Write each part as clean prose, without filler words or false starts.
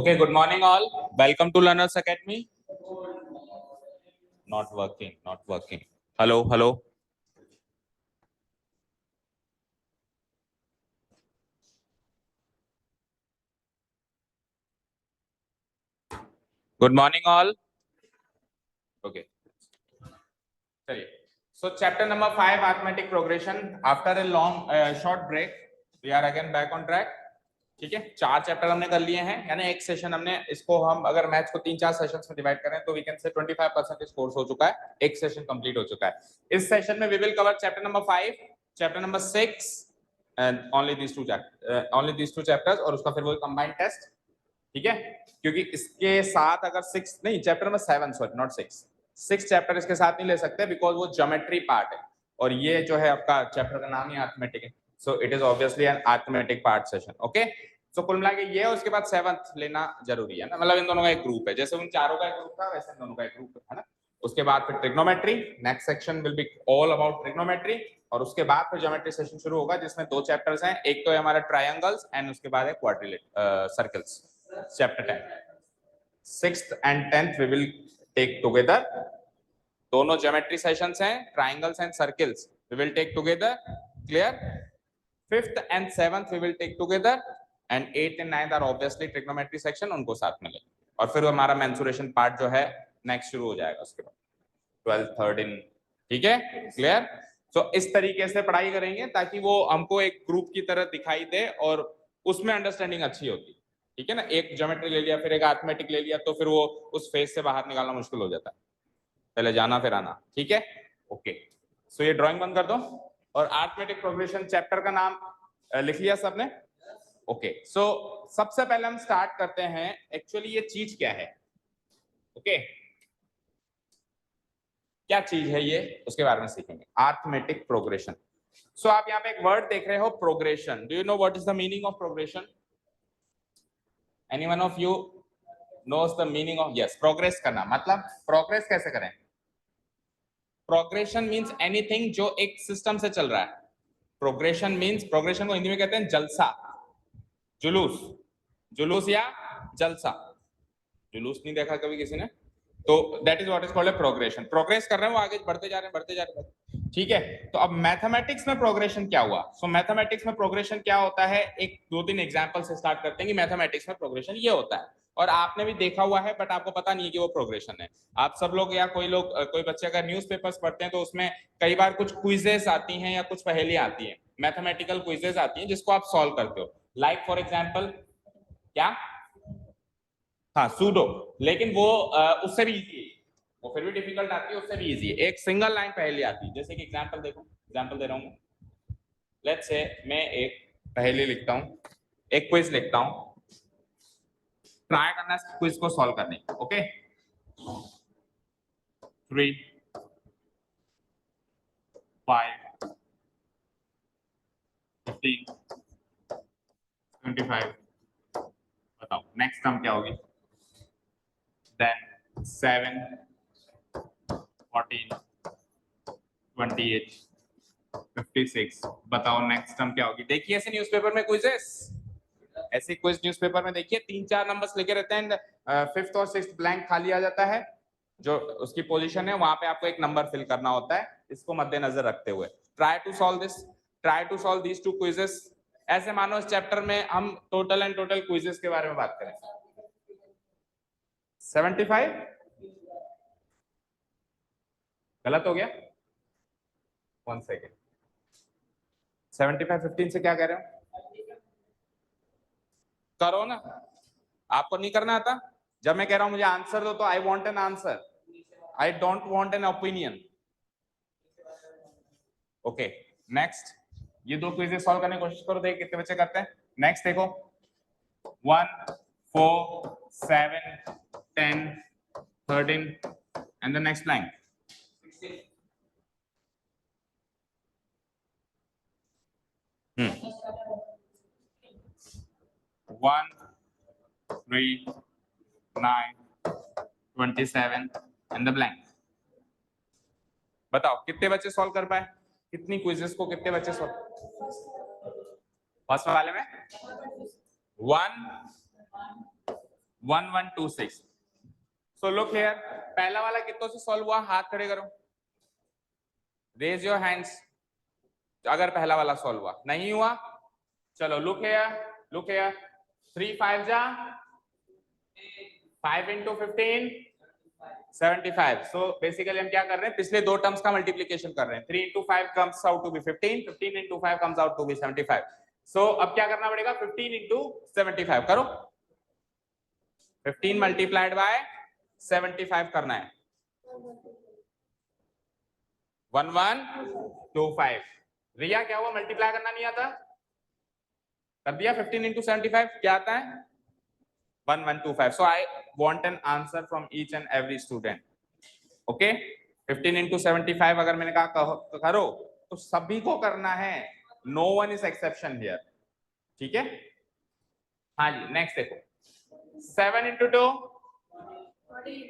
Okay, good morning all. Welcome to Learners Academy. Not working, not working. Hello, hello. Good morning all. Okay. चलिए. So chapter number 5, arithmetic progression. After a long short break, we are again back on track. ठीक है, 4 chapter हमने कर लिए हैं, यानी एक session हमने इसको हम अगर मैथ्स को 3-4 सेशंस में डिवाइड करें तो वी कैन से 25% इस कोर्स हो चुका है, एक सेशन कंप्लीट हो चुका है. इस सेशन में we will cover chapter number 5, chapter number 6 and only these two chapters और उसका फिर वो कंबाइंड टेस्ट. ठीक है, क्योंकि इसके साथ अगर 6 नहीं, chapter number 7 sorry not 6 chapter इसके साथ नहीं ले सकते बिकॉज वो ज्योमेट्री पार्ट है और ये जो है आपका चैप्टर का नाम ही अरिथमेटिक है. So it is obviously an arithmetic part session. Okay, so कुल मिला के ये उसके बाद 7th लेना जरूरी है ना, मतलब इन दोनों का एक ग्रुप है, जैसे उन चारों का एक ग्रुप था वैसे इन दोनों का एक ग्रुप है ना. उसके बाद फिर trigonometry, next section will be all about trigonometry और उसके बाद फिर ज्योमेट्री सेशन शुरू होगा जिसमें 2 चैप्टर्स हैं, एक तो है हमारा ट्रायंगल्स एंड उसके बाद है quadrilateral circles. Chapter 10, 6th and 10th we will take together. दोनों ज्योमेट्री सेशंस हैं, triangles and circles we will take together. Clear? 5th and 7th we will take together and 8th and 9th are obviously trigonometry section, उनको साथ में लेंगे और फिर हमारा mensuration part जो है नेक्स्ट शुरू हो जाएगा उसके बाद 12th 13. ठीक है, क्लियर? सो इस तरीके से पढ़ाई करेंगे ताकि वो हमको एक ग्रुप की तरह दिखाई दे और उसमें अंडरस्टैंडिंग अच्छी होती. ठीक है ना, एक ज्योमेट्री ले लिया फिर एक अरिथमेटिक ले लिया तो फिर वो उस फेज से बाहर निकालना मुश्किल हो जाता है, पहले जाना फिर आना. ठीक है, ओके. सो ये ड्राइंग बंद कर दो और अरिथमेटिक प्रोग्रेशन चैप्टर का नाम लिख लिया सबने? ओके, सो सबसे पहले हम स्टार्ट करते हैं एक्चुअली ये चीज क्या है. ओके, क्या चीज है ये, उसके बारे में सीखेंगे. Arithmetic progression. सो आप यहाँ पे एक वर्ड देख रहे हो progression. Do you know what is the meaning of progression? Anyone of you knows the meaning of? yes, progress करना. मतलब प्रोग्रेस कैसे करें? प्रोग्रेशन मींस एनीथिंग जो एक सिस्टम से चल रहा है. प्रोग्रेशन मींस, प्रोग्रेशन को हिंदी में कहते हैं जलसा, जुलूस, जुलूस या जलसा. जुलूस नहीं देखा कभी किसी ने? तो that is what is called a progression. Progress कर रहे हैं, वो आगे बढ़ते जा रहे हैं, बढ़ते जा रहे हैं. ठीक है, तो अब मैथमेटिक्स में प्रोग्रेशन क्या हुआ? सो मैथमेटिक्स में प्रोग्रेशन क्या होता है, एक 2-3 एग्जांपल से स्टार्ट करते हैं कि मैथमेटिक्स में प्रोग्रेशन ये होता है और आपने भी देखा हुआ है बट आपको पता नहीं है कि वो प्रोग्रेशन है. आप सब लोग या कोई लोग, कोई बच्चे अगर न्यूज़पेपर्स पढ़ते हैं तो उसमें कई बार कुछ क्विजेस आती हैं या कुछ पहेलियां आती हैं, मैथमेटिकल क्विजेस आती हैं जिसको आप सॉल्व करते हो. लाइक फॉर एग्जांपल क्या? हाँ, सूडो. लेकिन वो उससे भी इजी है, वो फिर भी डिफिकल्ट आती है, उससे भी इजी है. एक सिंगल लाइन पहेली आती है, जैसे कि एग्जांपल देखो, एग्जांपल दे रहा हूँ. लेट्स से मैं एक पहेली लिखता हूँ, एक क्विज लिखता हूँ, ट्राई करना है क्विज को सॉल्व करने. ओके, 3 5 15 25. बताओ नेक्स्ट टर्म क्या होगी? देन 7 14 28 56. बताओ नेक्स्ट टर्म क्या होगी? देखिए ऐसे न्यूज़पेपर में क्विजेस, ऐसे क्विज न्यूज़पेपर में देखिए 3-4 नंबर्स लिखे रहते हैं, 5th और 6th ब्लैंक खाली आ जाता है, जो उसकी पोजीशन है वहां पे आपको एक नंबर फिल करना होता है. इसको मद्देनजर रखते हुए try to solve this, try to solve these 2 quizzes. ऐसे मानो इस चैप्टर में हम टोटल एंड टोटल क्विजेस के बारे में बात करें. 75 गलत हो गया, 1 सेकेंड. 75 15 से क्या कह रहे हो? करो ना, आपको नहीं करना आता? जब मैं कह रहा हूं मुझे आंसर दो तो I want an answer, I don't want an opinion. Okay, next ये 2 क्विजेस सॉल्व करने की कोशिश करो, देख कितने बच्चे करते हैं. नेक्स्ट देखो 1 4 7 10 13 and the next blank. 1 3 9 27 and the blank. बताओ कितने बच्चे सॉल्व कर पाए? कितनी क्विजेस को कितने बच्चे सॉल्व? फर्स्ट वाले में 1 1126. सो लुक हियर, पहला वाला कितनों से सॉल्व हुआ, हाथ खड़े करो, रेज योर हैंड्स अगर पहला वाला सॉल्व हुआ। नहीं हुआ, चलो लुक हियर 3 5 जा 5 into 15 75. सो बेसिकली हम क्या कर रहे हैं, पिछले दो टर्म्स का मल्टीप्लीकेशन कर रहे हैं। 3 into 5 comes out to be 15, 15 into 5 comes out to be 75. सो अब क्या करना पड़ेगा, 15 into 75 करो, 15 multiplied by 75 करना है, 1125. रिया क्या हुआ, मल्टीप्लाई करना नहीं आता, कर दिया। 15 into 75 क्या आता है, 1125. So I want an answer from each and every student. Okay, 15 into 75 अगर मैंने कहा करो तो सभी को करना है, no one is exception here. ठीक है, हाँ जी। नेक्स्ट देखो, 7 into 2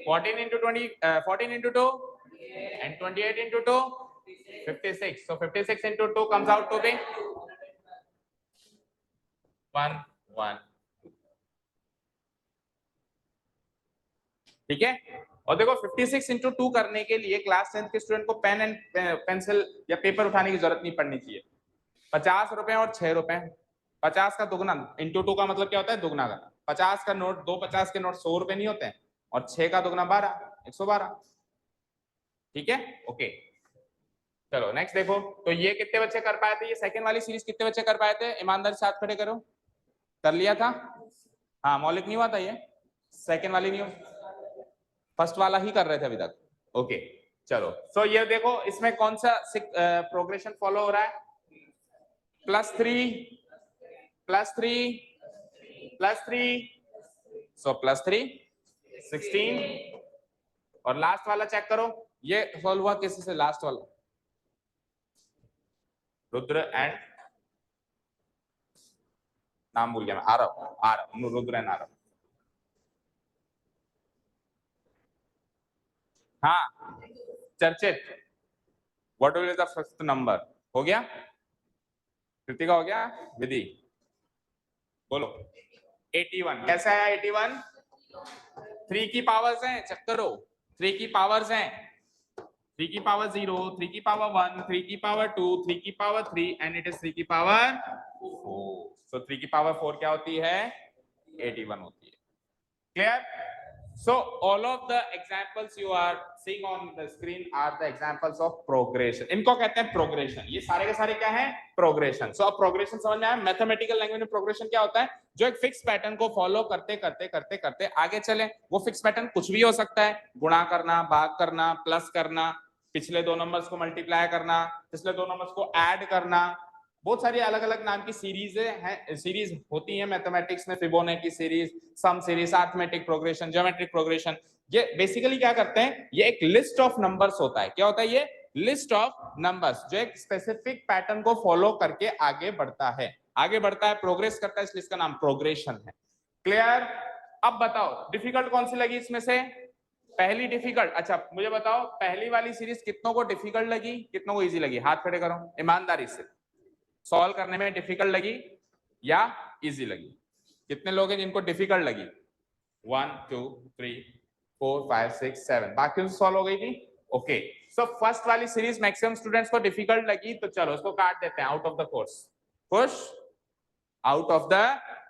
14 into 20 14 into 2 and 28 into 2 56. So 56 into 2 comes out to be 1 1. ठीक है, और देखो 56 into 2 करने के लिए क्लास 10th के स्टूडेंट को पेन एंड पेंसिल या पेपर उठाने की जरूरत नहीं पड़नी चाहिए। 50 रुपए और 6 रुपए, 50 का दुगना इंटू 2 का मतलब क्या होता है, दुगना करना। 50 का नोट, 2 50 के नोट 100 रुपए नहीं होते हैं, और 6 का दुगना 12 112। ठीक है, ओके। चलो नेक्स्ट देखो, तो ये कितने बच्चे कर पाए थे, ये सेकंड वाली सीरीज कितने बच्चे कर पाए थे, ईमानदार से हाथ खड़े करो। कर लिया था, हाँ मौलिक नहीं हुआ था, ये सेकंड वाली नहीं हुआ, फर्स्ट वाला ही कर रहे थे अभी तक। ओके चलो, सो ये देखो इसमें कौन सा प्रोग्रेशन फॉलो हो रहा है, +3 +3 +3, सो +3 16। और लास्ट वाला चेक करो, ये सॉल्व हुआ किसी से, लास्ट वाला रुद्र एंड, नाम भूल गया मैं, आ रहा हूँ रुद्र एंड आरव। हाँ चर्चित, what will the first number, हो गया, कृतिका हो गया, विधि बोलो। 81 कैसे आया, 81 3 की पावर्स हैं, चेक करो, 3 की पावर्स हैं, 3 की पावर 0, 3 की पावर 1, 3 की पावर 2, 3 की पावर 3 एंड इट इज 3 की पावर 4. सो 3 की पावर 4 क्या होती है, 81 होती है। Clear? So all of the examples you are seeing on the screen are the examples of progression. इनको कहते हैं प्रोग्रेशन, ये सारे के सारे क्या है, प्रोग्रेशन। सो अब प्रोग्रेशन समझ में आया, मैथमेटिकल लैंग्वेज में प्रोग्रेशन क्या होता है, जो एक फिक्स पैटर्न को फॉलो करते करते करते करते आगे चले। वो फिक्स पैटर्न कुछ भी हो सकता है, गुणा करना, भाग करना, प्लस करना, पिछले दो नंबर्स को मल्टीप्लाई करना, पिछले दो नंबर्स को ऐड करना, बहुत सारी अलग अलग नाम की सीरीज होती है मैथमेटिक्स में, Fibonacci series, sum series, arithmetic progression, geometric progression. ये बेसिकली क्या करते हैं, ये एक लिस्ट ऑफ नंबर्स होता है। क्या होता है ये, लिस्ट ऑफ नंबर्स, जो एक स्पेसिफिक पैटर्न को फॉलो करके आगे बढ़ता है, प्रोग्रेस करता है, इसलिए इसका नाम प्रोग्रेशन है। क्लियर? अब बताओ डिफिकल्ट कौन सी लगी इसमें से, पहली डिफिकल्ट। अच्छा मुझे बताओ, पहली वाली सीरीज कितनों को डिफिकल्ट लगी, कितनों को इजी लगी, हाथ खड़े करो ईमानदारी से। सॉल्व करने में डिफिकल्ट लगी या इजी लगी, कितने लोग हैं जिनको डिफिकल्ट लगी, 1 2 3 4 5 6 7, बाकी से सॉल्व हो गई थी। ओके, सो फर्स्ट वाली सीरीज मैक्सिमम स्टूडेंट्स को डिफिकल्ट लगी, तो चलो इसको काट देते हैं, out of the course, push out of the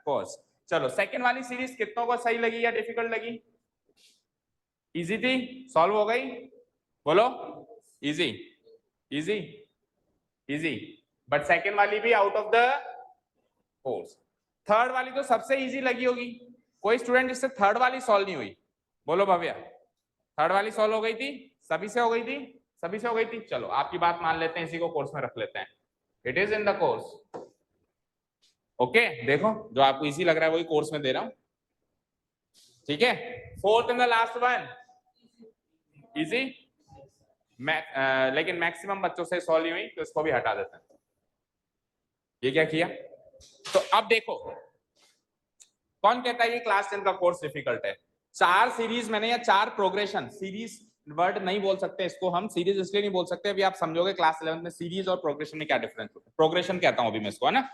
course. चलो सेकंड वाली सीरीज कितनों को सही लगी या डिफिकल्ट लगी, इजी थी, सॉल्व हो गई, बोलो easy easy easy, but second वाली भी out of the course. Third वाली तो सबसे इजी लगी होगी, कोई स्टूडेंट जिससे थर्ड वाली सॉल्व नहीं हुई, बोलो भव्या, थर्ड वाली सॉल्व हो गई थी, सभी से हो गई थी, सभी से हो गई थी। चलो आपकी बात मान लेते हैं, इसी को कोर्स में रख लेते हैं, it is in the course. Okay देखो, जो आपको इजी लग रहा है वही कोर्स में दे रहा हूं, ठीक है। Fourth and the last one easy, लेकिन मैक्सिमम बच्चों से सॉल्व नहीं हुई, तो इसको भी हटा देते हैं। ये क्या किया, तो अब देखो कौन कहता है ये क्लास 10 का कोर्स डिफिकल्ट है। 4 सीरीज मैंने, या 4 प्रोग्रेशन, सीरीज वर्ड नहीं बोल सकते इसको हम, सीरीज इसलिए नहीं बोल सकते, अभी आप समझोगे क्लास 11 में सीरीज और प्रोग्रेशन में क्या डिफरेंस होता है। प्रोग्रेशन कहता हूं अभी मैं इसको, है ना।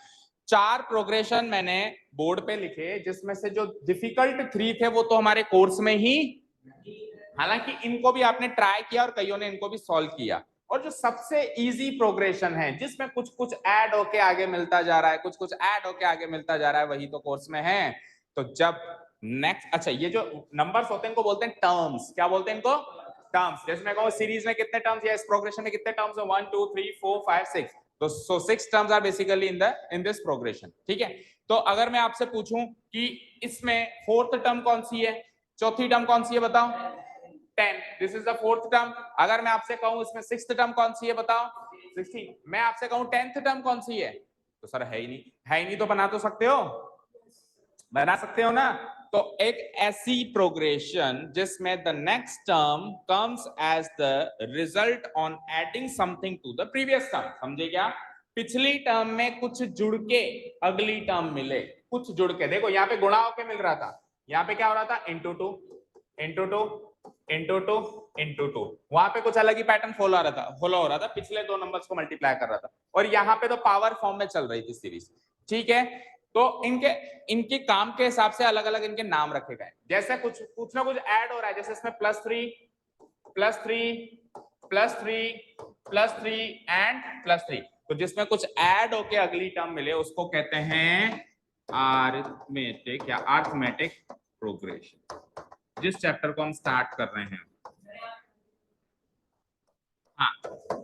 4 प्रोग्रेशन मैंने बोर्ड पे लिखे, जिसमें से जो डिफिकल्ट 3 थे वो तो हमारे कोर्स में ही, हालांकि इनको भी आपने ट्राई किया और कईयों ने इनको भी सॉल्व किया, और जो सबसे इजी प्रोग्रेशन है जिसमें कुछ कुछ ऐड होके आगे मिलता जा रहा है, कुछ कुछ ऐड होके आगे मिलता जा रहा है, वही तो कोर्स में है। तो जब नेक्स्ट, अच्छा ये जो नंबर्स होते हैं इनको बोलते हैं टर्म्स। क्या बोलते हैं इनको? टर्म्स। जैसे मैं कहूँ सीरीज में कितने टर्म्स या इस प्रोग्रेशन में कितने टर्म्स है, 1 2 3 4 5 6, तो so 6 terms are basically in this progression. ठीक है, तो अगर मैं आपसे पूछूं कि इसमें फोर्थ टर्म कौन सी है, चौथी टर्म कौन सी है, बताओ। 10, this is the fourth term. अगर मैं आपसे कहूं इसमें सिक्स्थ टर्म कौन सी है, बताओ। 16। मैं आपसे कहूं 10th टर्म कौन सी है, तो सर है ही नहीं। है ही नहीं तो बना तो सकते हो, बना सकते हो ना। तो एक ऐसी प्रोग्रेशन जिसमें the next term comes as the result on adding something to the previous term. समझे क्या? पिछली टर्म में कुछ जुड़ के अगली टर्म मिले, कुछ जुड़ के। देखो यहाँ पे गुणा होके मिल रहा था, यहाँ पे क्या हो रहा था, into two into two into two into two. वहां पे कुछ अलग ही पैटर्न फॉलो हो रहा था, पिछले दो नंबर्स को मल्टीप्लाई कर रहा था, और यहाँ पे तो पावर फॉर्म में चल रही थी सीरीज। ठीक है, तो इनके काम के हिसाब से अलग अलग इनके नाम रखे गए। जैसे कुछ ना कुछ ऐड हो रहा है, जैसे इसमें +3 +3 +3 +3 एंड +3, तो जिसमें कुछ ऐड होके अगली टर्म मिले उसको कहते हैं अरिथमेटिक या अरिथमेटिक प्रोग्रेशन, जिस चैप्टर को हम स्टार्ट कर रहे हैं। हाँ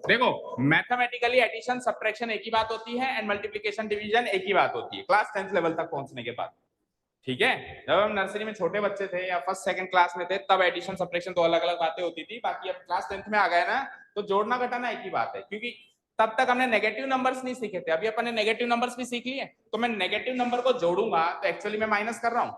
देखो, मैथमेटिकली एडिशन सब्ट्रैक्शन एक ही बात होती है, एंड मल्टीप्लिकेशन डिवीजन एक ही बात होती है क्लास 10th लेवल तक पहुंचने के बाद। ठीक है, जब हम नर्सरी में छोटे बच्चे थे या फर्स्ट सेकंड क्लास में थे तब एडिशन सब्ट्रैक्शन तो अलग अलग बातें होती थी, बाकी अब क्लास 10th में आ गए ना तो जोड़ना घटाना एक ही बात है, क्योंकि तब तक हमने नेगेटिव नंबर्स नहीं सीखे थे। अभी अपन ने नेगेटिव नंबर्स भी सीख लिए, तो मैं नेगेटिव नंबर को जोड़ूंगा तो एक्चुअली मैं माइनस कर रहा हूं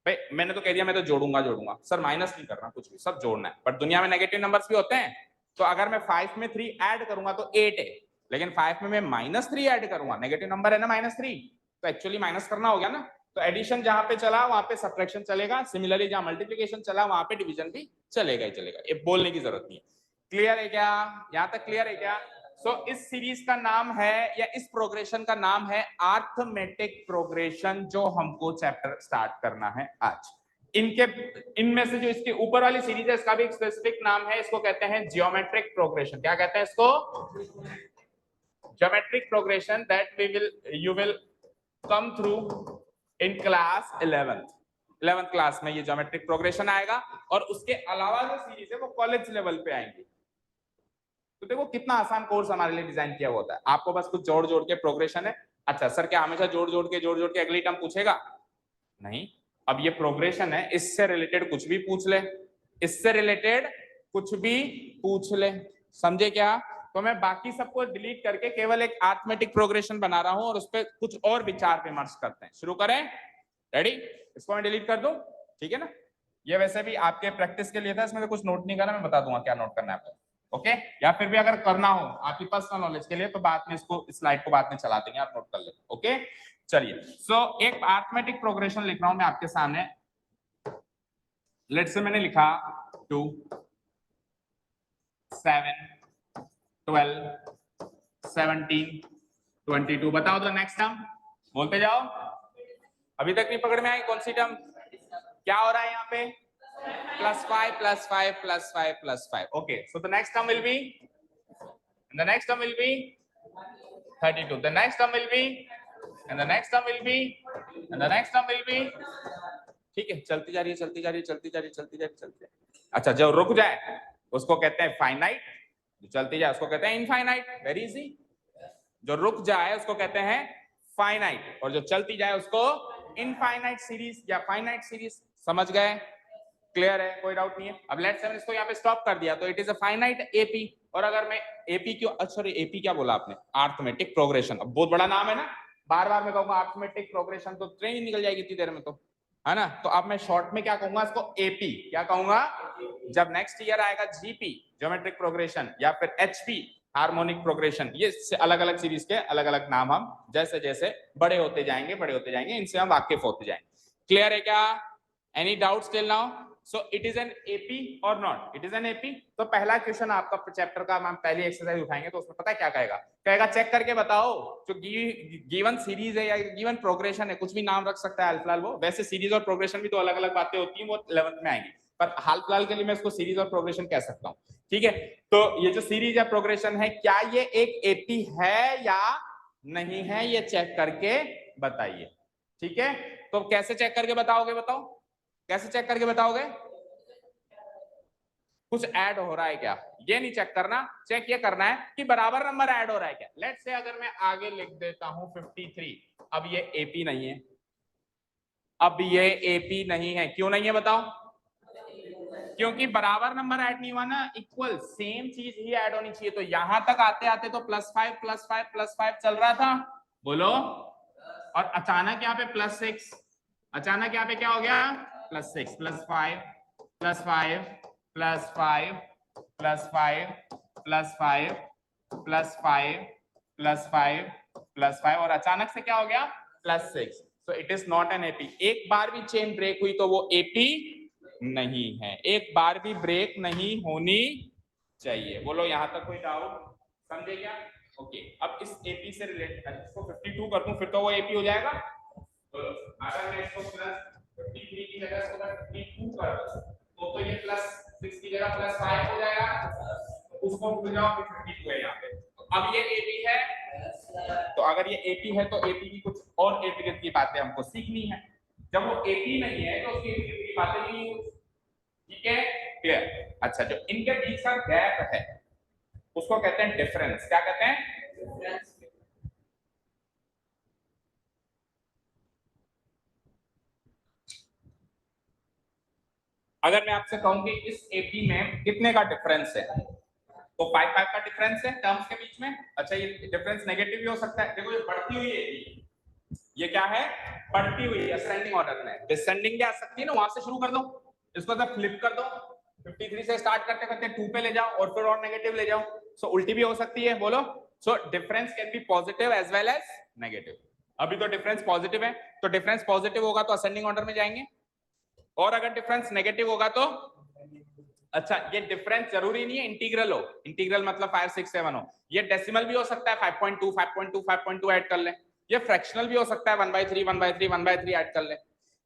भाई। मैंने तो कह दिया मैं तो जोड़ूंगा सर, माइनस नहीं कर रहा, कुछ भी सब जोड़ना है। बट दुनिया में नेगेटिव नंबर्स भी होते हैं, तो अगर मैं 5 में 3 ऐड करूंगा तो 8 है, लेकिन 5 में मैं -3 ऐड करूंगा, नेगेटिव नंबर है ना -3, तो एक्चुअली माइनस करना हो गया ना। तो एडिशन जहां पे चला वहां पे सब्ट्रैक्शन चलेगा, सिमिलरली जहां मल्टीप्लिकेशन चला वहां पे डिवीजन भी चलेगा ही चलेगा, ये बोलने की जरूरत नहीं है। क्लियर है क्या? यहां तक क्लियर है क्या? सो इस सीरीज का नाम है या इस प्रोग्रेशन का नाम है अरिथमेटिक प्रोग्रेशन, जो हमको चैप्टर स्टार्ट करना है आज। इनमें से जो इसके ऊपर वाली सीरीज है इसका भी एक स्पेसिफिक नाम है, इसको कहते हैं जियोमेट्रिक प्रोग्रेशन। क्या कहते हैं इसको? Geometric progression that you will come through in class 11th class में ये ज्योमेट्रिक प्रोग्रेशन आएगा, और उसके अलावा जो सीरीज है वो कॉलेज लेवल पे आएंगी। तो देखो कितना आसान कोर्स हमारे लिए डिजाइन किया हुआ होता है। आपको बस कुछ जोड़ जोड़ के प्रोग्रेशन है। अच्छा सर, क्या हमेशा जोड़ जोड़ के अगली टर्म पूछेगा? नहीं, अब ये प्रोग्रेशन है, इससे रिलेटेड कुछ भी पूछ ले, इससे रिलेटेड कुछ भी पूछ ले, समझे क्या? तो मैं बाकी सबको डिलीट करके केवल एक अरिथमेटिक प्रोग्रेशन बना रहा हूं, और उस पर कुछ और विचार विमर्श करते हैं। शुरू करें? रेडी? इसको मैं डिलीट कर दूं, ठीक है ना? ये वैसे भी आपके प्रैक्टिस के लिए था, इसमें तो कुछ नोट नहीं करना, मैं बता दूंगा क्या नोट करना है आपको। ओके, या फिर भी अगर करना हो आपकी पर्सनल नॉलेज के लिए तो बाद में इसको स्लाइड को बाद में चला देंगे, आप नोट कर लेते। ओके चलिए, सो एक अरिथमेटिक प्रोग्रेशन लिख रहा हूं मैं आपके सामने। लेट्स से मैंने लिखा 2 7 12 17 22। बताओ तो नेक्स्ट टर्म बोलते जाओ। अभी तक नहीं पकड़ में आई कौन सी टर्म? क्या हो रहा है यहाँ पे? +5 +5 +5 +5। Okay, so the next term will be, the next term will be 32, the next term will be, and the next term will be, and the next term will be। ठीक है, चलती जा रही है चलती जा रही है चलती जा रही है चलती जा रही है। अच्छा, जो रुक जाए उसको कहते हैं फाइनाइट, जो चलती जाए उसको कहते हैं इनफाइनाइट। वेरी इजी, जो रुक जाए उसको कहते हैं फाइनाइट, और जो चलती जाए उसको इनफाइनाइट सीरीज या फाइनाइट सीरीज। समझ गए? क्लियर है? कोई डाउट नहीं है? अब लेट्स से मैंने इसको यहाँ पे स्टॉप कर दिया तो it is a finite AP. और अगर मैं एपी क्यों, सॉरी एपी क्या बोला आपने? Arithmetic progression. अब बहुत बड़ा नाम है ना, बार बार मैं कहूंगा अरिथमेटिक प्रोग्रेशन तो ट्रेन ही निकल जाएगी इतनी देर में, तो है ना। तो अब मैं शॉर्ट में क्या कहूंगा इसको? एपी। क्या कहूंगा? जब नेक्स्ट ईयर आएगा जीपी ज्योमेट्रिक प्रोग्रेशन या फिर एचपी हार्मोनिक प्रोग्रेशन, ये अलग अलग सीरीज के अलग अलग नाम हम जैसे जैसे बड़े होते जाएंगे इनसे हम वाकिफ होते जाएंगे। क्लियर है क्या? Any doubts till now? So it is an AP or not, it is an AP. तो पहला क्वेश्चन आपका चैप्टर का हम पहली एक्सरसाइज उठाएंगे, तो उसमें पता है क्या कहेगा, कहेगा चेक करके बताओ जो गिवन सीरीज है या गिवन प्रोग्रेशन है, कुछ भी नाम रख सकता है फिलहाल वो, वैसे सीरीज और प्रोग्रेशन भी तो अलग अलग बातें होती हैं, वो 11th में आएंगी, पर हाल फिलहाल के लिए मैं इसको सीरीज और प्रोग्रेशन कह सकता हूँ, ठीक है। तो ये जो सीरीज या प्रोग्रेशन है, क्या ये एक एपी है या नहीं है, ये चेक करके बताइए, ठीक है। तो कैसे चेक करके बताओगे, बताओ कैसे चेक करके बताओगे, कुछ ऐड हो रहा है क्या, ये नहीं चेक करना, चेक ये करना है कि बराबर नंबर ऐड हो रहा है क्या। लेट्स से अगर मैं आगे लिख देता हूं 53, अब ये एपी नहीं है, अब ये एपी नहीं है, क्यों नहीं है बताओ, क्योंकि बराबर नंबर ऐड नहीं हुआ ना, इक्वल सेम चीज ही ऐड होनी चाहिए। तो यहां तक आते आते तो +5 चल रहा था, बोलो, और अचानक यहाँ पे +6, अचानक यहाँ पे क्या हो गया, +6 +5 +5 +5 +5 +5 +5 +5 और अचानक से क्या हो गया, +6। तो it is not an AP. एक बार भी चेन ब्रेक हुई तो वो एपी नहीं है, एक बार भी ब्रेक नहीं होनी चाहिए। बोलो यहां तक कोई डाउट, समझे क्या? ओके, अब इस एपी से रिलेटेड इसको 52 कर दूं, फिर तो वो एपी हो जाएगा। बोलो, अगर मैं इसको +53 की जगह इसको 52 कर दूं तो ये +6 की जगह +5 हो जाएगा, उसको भूल जाओ, फिर 52 है यहाँ पे। तो अब ये एपी है, तो अगर ये एपी है तो एपी की कुछ और एपी की बातें हमको सीखनी है। जब वो एपी नहीं है तो उसकी एपी की बातें नहीं, ठीक है, क्लियर। अच्छा, जो इनके बीच का गैप है उसको कहते हैं डिफरेंस। क्या कहते हैं? डिफरेंस। अगर मैं आपसे कहूं कि इस एपी में कितने का डिफरेंस है, तो 5 का डिफरेंस है टर्म्स के बीच में। अच्छा, ये डिफरेंस नेगेटिव भी हो सकता है। देखो ये बढ़ती हुई एपी, ये क्या है, बढ़ती हुई असेंडिंग ऑर्डर में, डिसेंडिंग भी आ सकती है ना, वहां से शुरू कर दो, इसको जब फ्लिप कर दो, 53 से स्टार्ट करते करते 2 पे ले जाओ और फिर और नेगेटिव ले जाओ, सो उल्टी भी हो सकती है। बोलो, so difference can be positive as well as negative. अभी तो डिफरेंस पॉजिटिव है, तो डिफरेंस पॉजिटिव होगा तो असेंडिंग ऑर्डर में जाएंगे, और अगर डिफरेंस नेगेटिव होगा तो, अच्छा, ये डिफरेंस जरूरी नहीं है इंटीग्रल हो, इंटीग्रल मतलब 5 6 7 हो, ये डेसिमल भी हो सकता है, 5.2 5.2 5.2 ऐड कर ले, ये फ्रैक्शनल भी हो सकता है, 1/3 1/3 1/3 ऐड कर ले।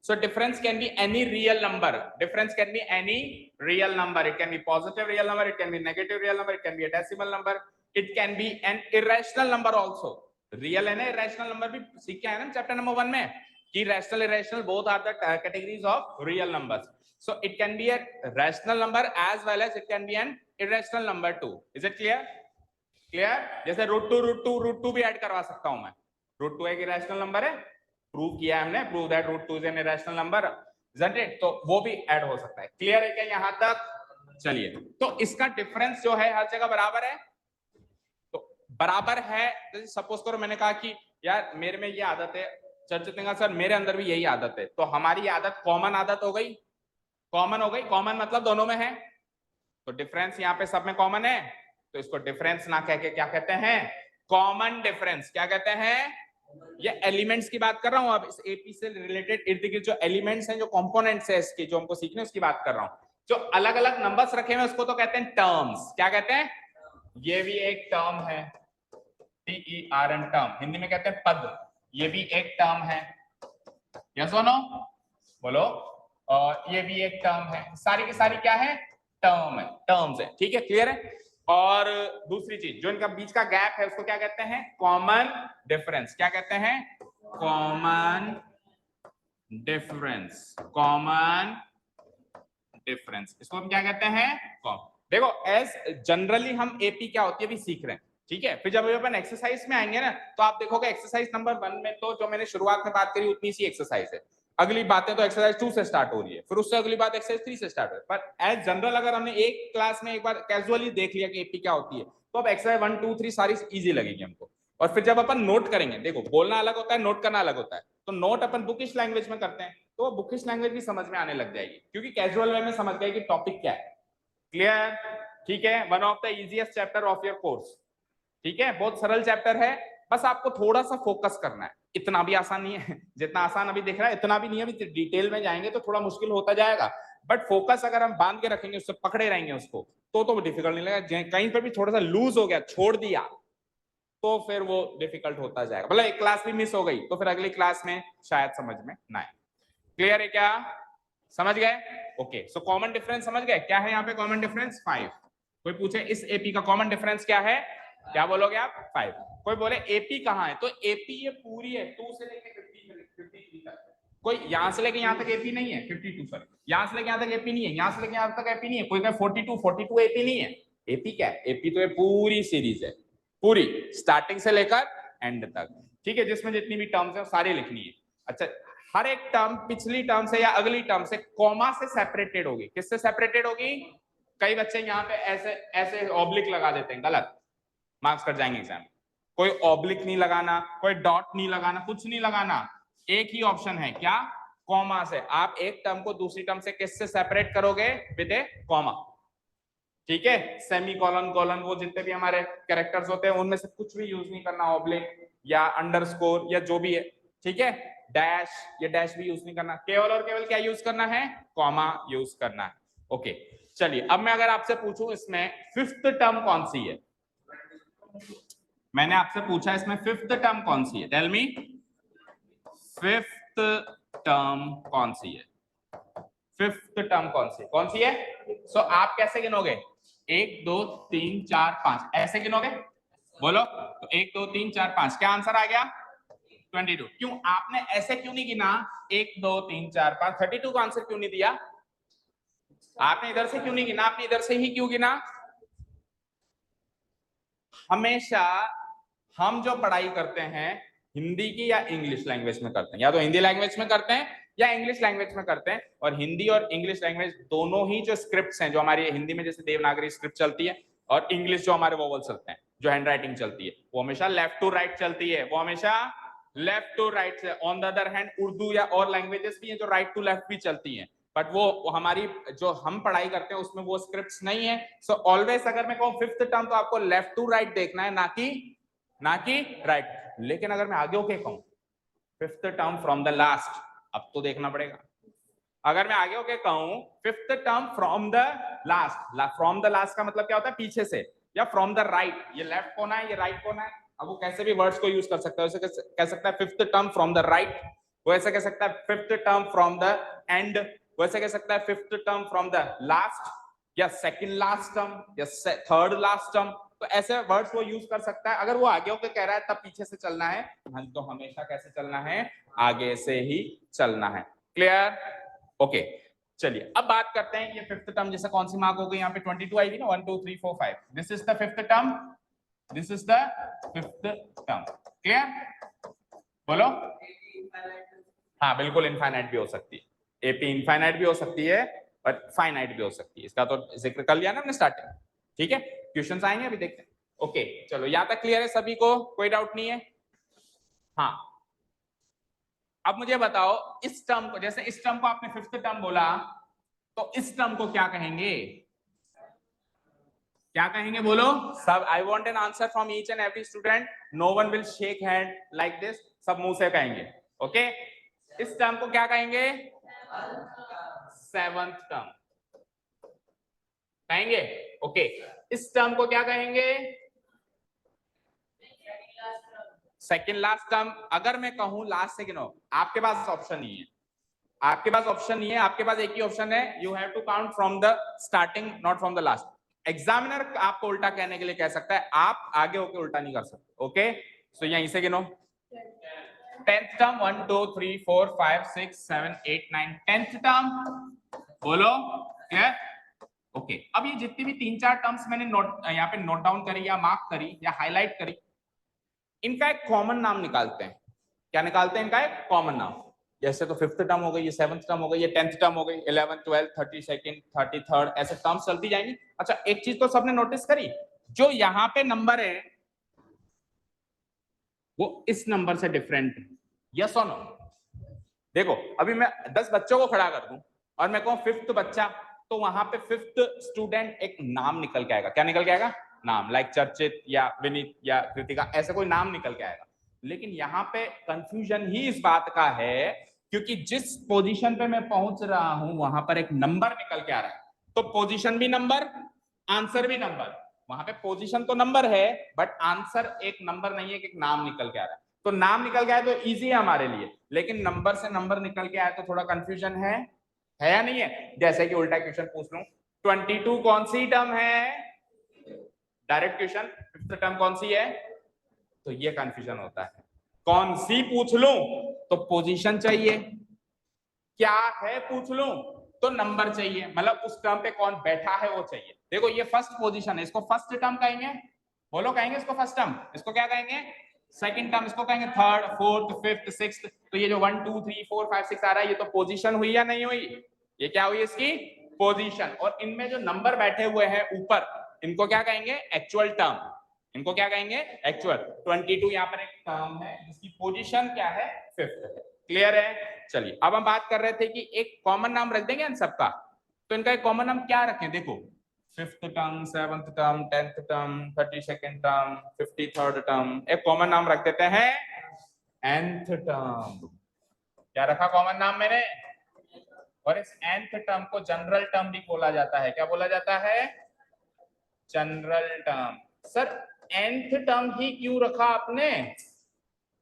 So difference can be any real number. Difference can be any real number. It can be positive real number. It can be negative real number. It can be a decimal number. It can be an irrational number also. Real है ना, irrational number भी सीख के आए ना chapter number 1 में कि rational irrational both are the categories of real numbers. So it can be a rational number as well as it can be an irrational number too. Is it clear? Clear? जैसे √2 भी add करवा सकता हूं मैं। √2 एक irrational number है, prove किया हमने, prove that √2 is an irrational number, isn't it? तो वो भी ऐड हो सकता है। क्लियर है क्या यहां तक? चलिए, तो इसका डिफरेंस जो है हर जगह बराबर है, तो बराबर है। जैसे सपोज करो मैंने कहा कि यार मेरे में ये आदत है, चर्चित सर मेरे अंदर भी यही आदत है, तो हमारी आदत कॉमन आदत हो गई, कॉमन हो गई, कॉमन मतलब दोनों में है, तो डिफरेंस यहाँ पे सब में कॉमन है, तो इसको डिफरेंस ना कह के क्या कहते हैं, कॉमन डिफरेंस। क्या कहते हैं? ये एलिमेंट्स की बात कर रहा हूं, अब इस एपी से रिलेटेड इर्द गिर्द जो एलिमेंट्स हैं, जो कंपोनेंट्स है इसके, जो हमको सीखने उसकी बात कर रहा हूं। जो अलग अलग नंबर्स रखे हुए उसको तो कहते हैं टर्म्स। क्या कहते हैं? ये भी एक टर्म है, TERM टर्म, हिंदी में कहते हैं पद, ये भी एक टर्म है, यस और नो? बोलो, और ये भी एक टर्म है, सारी की सारी क्या है, टर्म है, टर्म्स है, ठीक है, क्लियर है। और दूसरी चीज जो इनका बीच का गैप है उसको क्या कहते हैं, कॉमन डिफरेंस। क्या कहते हैं? कॉमन डिफरेंस, कॉमन डिफरेंस, इसको हम क्या कहते हैं, देखो एज जनरली हम एपी क्या होती है अभी सीख रहे हैं, ठीक है। फिर जब अपन एक्सरसाइज में आएंगे ना, तो आप देखोगे एक्सरसाइज नंबर 1 में तो जो मैंने शुरुआत में बात करी उतनी सी एक्सरसाइज है, अगली बातें तो एक्सरसाइज 2 से स्टार्ट हो रही है, फिर उससे अगली बात एक्सरसाइज 3 से स्टार्ट हो रही है। पर एज जनरल अगर हमने एक क्लास में एक बार कैजुअली देख लिया कि एपी क्या होती है, तो अब एक्सरसाइज 1 2 3 सारी इजी लगेगी हमको। और फिर जब अपन नोट करेंगे, देखो बोलना अलग होता है, नोट करना अलग होता है, तो नोट अपन बुकिश लैंग्वेज में करते हैं, तो बुकिश लैंग्वेज भी समझ में आने लग जाएगी, क्योंकि कैजुअल वे में समझ गए कि टॉपिक क्या है। क्लियर? ठीक है, one of the easiest chapter of your course, ठीक है, बहुत सरल चैप्टर है, बस आपको थोड़ा सा फोकस करना है, इतना भी आसान नहीं है, जितना आसान अभी दिख रहा है इतना भी नहीं है, अभी डिटेल में जाएंगे तो थोड़ा मुश्किल होता जाएगा, बट फोकस अगर हम बांध के रखेंगे, उससे पकड़े रहेंगे उसको, तो डिफिकल्ट नहीं लगेगा। कहीं पर भी थोड़ा सा लूज हो गया, छोड़ दिया, तो फिर वो डिफिकल्ट होता जाएगा। मतलब एक क्लास भी मिस हो गई तो फिर अगली क्लास में शायद समझ में ना आए। क्लियर है क्या? समझ गए? ओके, सो कॉमन डिफरेंस समझ गए? क्या है यहाँ पे कॉमन डिफरेंस? 5। कोई पूछे इस एपी का कॉमन डिफरेंस क्या है, क्या बोलोगे आप? 5। कोई बोले एपी कहाँ है, तो एपी ये पूरी है 2 से लेके 53 तक। कोई यहां से लेके यहां तक एपी नहीं है, 52 सॉरी, यहां से लेके यहां तक एपी नहीं है, यहां से लेके यहां तक एपी नहीं है। कोई कहे 42 एपी नहीं है। एपी क्या है? एपी तो ये पूरी सीरीज है, पूरी स्टार्टिंग से लेकर एंड तक, ठीक है, जिसमें जितनी भी टर्म्स है सारी लिखनी है। अच्छा, हर एक टर्म पिछली टर्म से या अगली टर्म से कॉमा से सेपरेटेड होगी। किससे सेपरेटेड होगी? कई बच्चे यहाँ पे ऐसे ऐसे ऑब्लिक लगा देते हैं, गलत, मार्क्स कट जाएंगे एग्जाम। कोई ऑब्लिक नहीं लगाना, कोई डॉट नहीं लगाना, कुछ नहीं लगाना, एक ही ऑप्शन है, क्या? कॉमा से। आप एक टर्म को दूसरी टर्म से किससे सेपरेट करोगे? विद ए कॉमा, ठीक है। सेमी कॉलन, कॉलन, वो जितने भी हमारे कैरेक्टर्स होते हैं उनमें से कुछ भी यूज नहीं करना, ऑब्लिक या अंडरस्कोर या जो भी है, ठीक है। डैश, ये डैश भी यूज नहीं करना, केवल और केवल क्या यूज करना है? कॉमा यूज करना है। ओके, चलिए अब मैं अगर आपसे पूछूं इसमें फिफ्थ टर्म कौन सी है, मैंने आपसे पूछा इसमें फिफ्थ टर्म कौन सी है, टेल मी फिफ्थ टर्म कौन सी है? फिफ्थ टर्म कौन सी है? सो आप कैसे गिनोगे? 1 2 3 4 5 ऐसे गिनोगे? बोलो तो 1 2 3 4 5, क्या आंसर आ गया? 22। क्यों आपने ऐसे क्यों नहीं गिना 1 2 3 4 5? 32 का आंसर क्यों नहीं दिया? आपने इधर से क्यों नहीं गिना, आपने इधर से ही क्यों गिना? हमेशा हम जो पढ़ाई करते हैं हिंदी की या इंग्लिश लैंग्वेज में करते हैं, या तो हिंदी लैंग्वेज में करते हैं या इंग्लिश लैंग्वेज में करते हैं। और हिंदी और इंग्लिश लैंग्वेज दोनों ही जो स्क्रिप्ट्स हैं, जो हमारी हिंदी में जैसे देवनागरी स्क्रिप्ट चलती है, और इंग्लिश जो हमारे वोवल चलते हैं, जो हैंड राइटिंग चलती है, वो हमेशा लेफ्ट टू राइट चलती है, वो हमेशा लेफ्ट टू राइट से। On the other hand Urdu या और लैंग्वेजेस भी हैं जो राइट टू लेफ्ट भी चलती हैं, बट वो हमारी जो हम पढ़ाई करते हैं उसमें वो स्क्रिप्ट्स नहीं है। सो ऑलवेज अगर मैं कहूँ फिफ्थ टर्म, तो आपको लेफ्ट टू राइट देखना है, ना कि राइट। लेकिन अगर मैं आगे होके कहूं fifth term from the last, अब तो देखना पड़ेगा। अगर मैं आगे होके कहूं fifth term from the last, from the last का मतलब क्या होता है? पीछे से, या फ्रॉम द राइट, ये लेफ्ट कोना है, ये राइट कोना है। अब वो कैसे भी वर्ड्स को यूज कर सकता है, वैसे कह सकता है fifth term from the right, वो ऐसे कह सकता है fifth term from the end, वैसे कह सकता है fifth term from the last, या सेकंड लास्ट टर्म, या थर्ड लास्ट टर्म। तो ऐसे वर्ड्स वो यूज कर सकता है। अगर वो आगे होकर कह रहा है तब पीछे से चलना है, तो हमेशा कैसे चलना है? आगे से ही चलना है। क्लियर? ओके, चलिए अब बात करते हैं ये फिफ्थ टर्म जैसे कौन सी मार्क हो गई यहाँ पे? 22 आएगी ना, 1 2 3 4 5, this is the fifth term, this is the fifth term. Clear? बोलो। हाँ बिल्कुल, इनफाइनाइट भी हो सकती है, एपी इनफाइनाइट भी हो सकती है और फाइनाइट भी हो सकती है, इसका तो जिक्र कर लिया ना हमने स्टार्टिंग, ठीक है। क्वेश्चंस आएंगे अभी, देखते हैं। ओके चलो, यहां तक क्लियर है सभी को? कोई डाउट नहीं है? हाँ, अब मुझे बताओ इस टर्म को, जैसे इस टर्म को आपने फिफ्थ टर्म बोला, तो इस टर्म को क्या कहेंगे? क्या कहेंगे बोलो सब? I want an answer from each and every student, no one will shake hand like this, सब मुंह से कहेंगे। ओके, इस टर्म को क्या कहेंगे? सेवंथ टर्म कहेंगे। ओके, इस टर्म को क्या कहेंगे? Second last term. अगर मैं कहूं लास्ट से गिनो, आपके पास ऑप्शन नहीं है, आपके पास ऑप्शन नहीं है, आपके पास एक ही ऑप्शन है, you have to count from the starting not from the last. Examiner आपको उल्टा कहने के लिए कह सकता है, आप आगे होके उल्टा नहीं कर सकते। ओके, सो यहीं से गिनो। 10th टर्म 1 2 3 4 5 6 7 8 9, 10th टर्म बोलो। क्लियर? ओके, अब ये जितनी भी 3-4 टर्म्स मैंने नोट यहाँ पे नोट डाउन करी या मार्क करी या हाईलाइट करी, इनका एक कॉमन नाम निकालते हैं। क्या निकालते हैं? इनका एक कॉमन नाम। जैसे तो फिफ्थ टर्म हो गई, ये सेवंथ टर्म हो गई, ये 10th टर्म हो गई, 11th 12th 32nd 33rd, ऐसे टर्म्स चलती जाएंगी। अच्छा, एक चीज तो सबने नोटिस करी, जो यहाँ पे नंबर है वो इस नंबर से डिफरेंट है, यस और नो? देखो अभी मैं 10 बच्चों को खड़ा कर दूं और मैं कहूं फिफ्थ बच्चा, तो वहां पे फिफ्थ स्टूडेंट एक नाम निकल के आएगा। क्या निकल के आएगा? नाम, लाइक चर्चित या विनीत या कृतिका, ऐसे कोई नाम निकल के आएगा। लेकिन यहाँ पे कंफ्यूजन ही इस बात का है क्योंकि जिस पोजीशन पे मैं पहुंच रहा हूं वहां पर एक नंबर निकल के आ रहा है, तो पोजीशन भी नंबर, आंसर भी नंबर। वहां पे पोजीशन तो नंबर है बट आंसर एक नंबर नहीं है, एक नाम निकल के आ रहा है। तो नाम निकल गया तो इजी है हमारे लिए, लेकिन नंबर से नंबर निकल के आया तो थोड़ा कंफ्यूजन है या नहीं है? जैसे कि उल्टा क्वेश्चन पूछ लूं, 22 कौन सी टर्म है? डायरेक्ट क्वेश्चन, फिफ्थ टर्म कौन सी है? तो ये कंफ्यूजन होता है। कौन सी पूछ लूं तो पोजीशन चाहिए, क्या है पूछ लूं तो नंबर चाहिए, मतलब उस टर्म पे कौन बैठा है वो चाहिए। देखो ये फर्स्ट पोजीशन है, इसको फर्स्ट टर्म कहेंगे, बोलो कहेंगे इसको फर्स्ट टर्म, इसको क्या कहेंगे? सेकंड टर्म, इसको कहेंगे थर्ड, फोर्थ, फिफ्थ, सिक्स्थ। तो ये जो 1 2 3 4 5 6 आ रहा है, ये तो पोजीशन हुई या नहीं हुई? ये क्या हुई इसकी? पोजीशन। और इनमें जो नंबर बैठे हुए हैं ऊपर, इनको क्या कहेंगे? Actual term. इनको क्या कहेंगे? एक्चुअल। 22 यहाँ पर एक टर्म है जिसकी पोजीशन क्या है? फिफ्थ है। क्लियर है? चलिए अब हम बात कर रहे थे कि एक कॉमन नाम रख देंगे इन सबका, तो इनका एक कॉमन नाम क्या रखें? देखो, fifth term, seventh term, 10th term, 32nd term, 53rd term, एक कॉमन नाम रख देते हैं nth टर्म। क्या रखा कॉमन नाम मैंने? और इस nth टर्म को जनरल टर्म भी बोला जाता है। क्या बोला जाता है? General term. Sir nth term ही क्यों रखा आपने?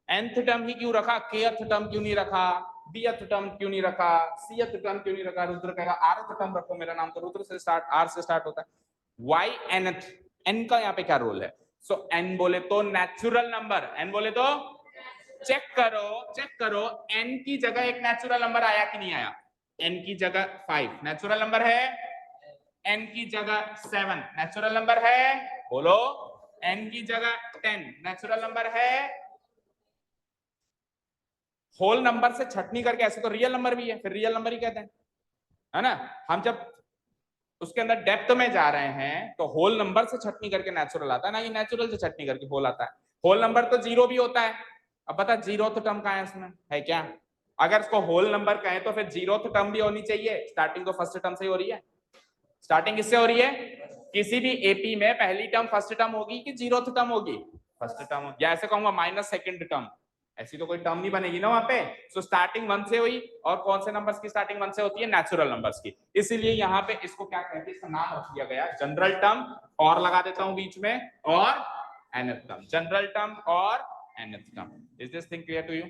nth टर्म ही क्यों रखा? kth टर्म क्यों नहीं रखा? bth टर्म क्यों नहीं रखा? cth टर्म क्यों नहीं रखा? रुद्र कहेगा rth टर्म रखो, मेरा नाम तो रुद्र से स्टार्ट, r से स्टार्ट होता है। why nth? n का यहाँ पे क्या रोल है? सो n बोले तो नेचुरल नंबर, n बोले तो चेक करो n की जगह एक नेचुरल नंबर आया कि नहीं आया? n की जगह 5 नेचुरल नंबर है, n की जगह 7 नेचुरल नंबर है, बोलो। n की जगह 10 नेचुरल नंबर है। होल नंबर से छटनी करके, ऐसे तो रियल नंबर भी है, फिर रियल नंबर ही कहते हैं, है ना? हम जब उसके अंदर डेप्थ में जा रहे हैं तो होल नंबर से छटनी करके नेचुरल आता है ना, ये नेचुरल से छटनी करके होल आता है। होल नंबर तो जीरो भी होता है। अब बता जीरोथ टर्म कहाँ है इसमें, है क्या? अगर इसको होल नंबर कहें तो फिर जीरोथ टर्म भी होनी चाहिए। स्टार्टिंग तो फर्स्ट टर्म से ही हो रही है। स्टार्टिंग किससे हो रही है? किसी भी एपी में पहली टर्म फर्स्ट टर्म होगी कि जीरोथ टर्म होगी? First term. या ऐसे कहूंगा माइनस सेकंड टर्म, ऐसी तो कोई टर्म नहीं बनेगी ना वहां पे। सो स्टार्टिंग 1 से हुई, और कौन से नंबर्स की स्टार्टिंग 1 से होती है? नेचुरल नंबर्स की। इसीलिए यहाँ पे इसको क्या कहते हैं, इसका नाम रख दिया गया जनरल टर्म, और लगा देता हूं बीच में, और nth टर्म। जनरल टर्म और nth term. Is this thing clear to you?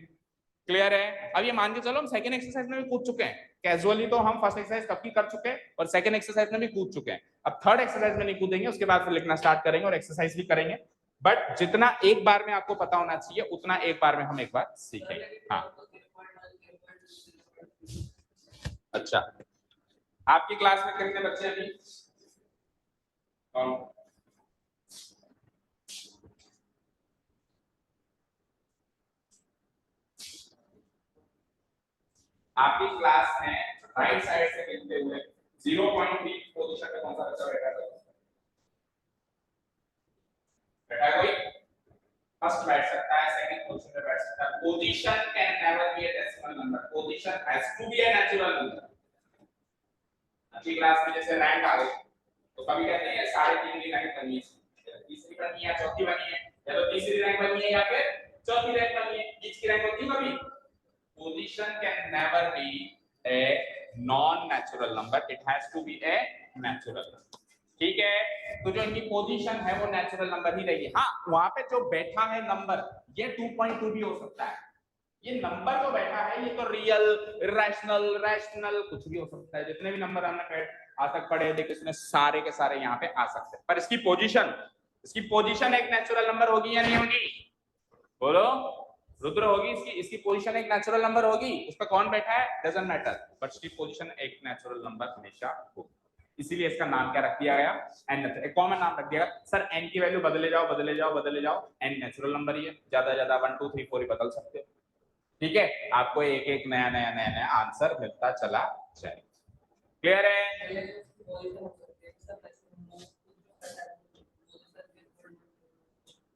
Clear है? अब ये मान के चलो हम सेकंड एक्सरसाइज में भी कूद चुके हैं। कैजुअली तो हम फर्स्ट एक्सरसाइज कब की कर चुके हैं, और सेकंड एक्सरसाइज में भी कूद चुके हैं। अब थर्ड एक्सरसाइज में नहीं कूदेंगे, उसके बाद फिर लिखना स्टार्ट करेंगे और एक्सरसाइज भी करेंगे। बट जितना एक बार में आपको पता होना चाहिए उतना एक बार में हम एक बार सीखेंगे। हाँ, अच्छा, आपकी क्लास में कितने बच्चे अभी? आपकी क्लास में राइट साइड से मिलते हुए 0.3 पोजीशन पे कौन सा बच्चा बैठा है? बैठा है कोई? फर्स्ट बैठ सकता है, सेकंड पोजीशन पे बैठ सकता है। Position can never be a decimal number, position has to be a natural number. अच्छी क्लास में जैसे रैंक आ गई तो कभी कहते हैं 3.5 की रैंक बनी है, तीसरी बनी है, चौथी बनी है, या तो तीसरी रैंक बनी है या फिर चौथी रैंक बनी है, बीच की रैंक होती है कभी? Position can never be a non natural number, it has to be a natural number. ठीक है? तो जो इनकी पोजीशन है वो नेचुरल नंबर ही रहेगी। हाँ, वहां पे जो बैठा है नंबर, ये 2.2 भी हो सकता है। ये नंबर जो बैठा है ये तो रियल, इरेशनल, रैशनल कुछ भी हो सकता है। जितने भी नंबर हमने आज तक पढ़े थे इसमें सारे के सारे यहाँ पे आ सकते हैं, पर इसकी पोजीशन एक नेचुरल नंबर होगी या नहीं होगी? बोलो, रुद्र होगी। इसकी पोजीशन एक नेचुरल नंबर होगी। उस पर कौन बैठा है डजंट मैटर, बट इसकी पोजीशन एक नेचुरल नंबर हमेशा होगी। इसीलिए इसका नाम क्या रख दिया गया? एन। एक कॉमन नाम रख दिया गया। सर एन की वैल्यू बदले जाओ, एन नेचुरल नंबर ही है, ज्यादा 1 2 3 4 ही बदल सकते हो। ठीक है? आपको एक एक नया आंसर मिलता चला जाए। क्लियर है?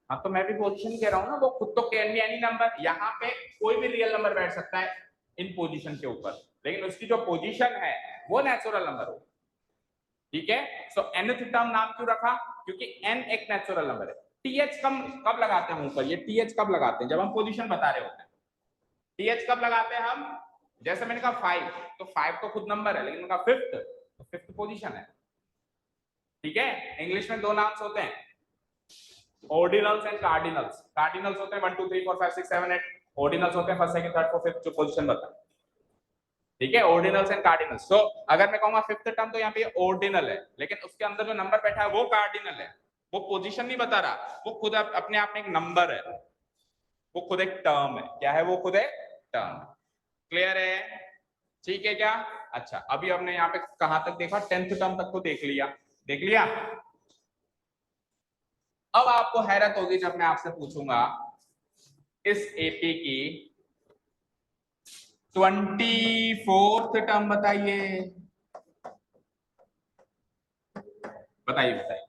हाँ, तो मैं भी पोजीशन कह रहा हूँ ना, वो खुद तो कैन बी एनी नंबर। यहाँ पे कोई भी रियल नंबर बैठ सकता है इन पोजीशन के ऊपर, लेकिन उसकी जो पोजीशन है वो नेचुरल नंबर हो। ठीक है? सो nth टर्म नाम क्यों रखा? क्योंकि n एक नेचुरल नंबर है। टीएच कब लगाते हैं ऊपर? ये टीएच कब लगाते हैं? जब हम पोजीशन बता रहे होते हैं। टीएच कब लगाते हैं हम? जैसे मैंने कहा 5, तो 5 तो खुद नंबर है, लेकिन मैंने कहा 5th, तो 5th पोजीशन है। ठीक है, इंग्लिश में दो नाम्स होते हैं, ऑर्डिनल्स एंड कार्डिनल्स। कार्डिनल्स होते हैं 1 2 3 4 5 6 7 8, ऑर्डिनल्स होते हैं first second third fourth fifth, जो पोजीशन बता। ठीक है, ऑर्डिनल्स एंड कार्डिनल्स। तो अगर मैं कहूंगा 5th टर्म, तो यहाँ पे ऑर्डिनल है, लेकिन उसके अंदर जो नंबर बैठा है वो कार्डिनल है। वो पोजीशन नहीं बता रहा, वो खुद अपने आप में एक नंबर है, वो खुद एक टर्म है। क्या है वो? खुद एक टर्म। क्लियर है? ठीक है क्या? अच्छा, अभी हमने यहाँ पे कहां तक देखा? 10th टर्म तक तो देख लिया, देख लिया। अब आपको हैरत होगी जब मैं आपसे पूछूंगा इस एपी की 24th टर्म बताइए, बताइए बताइए,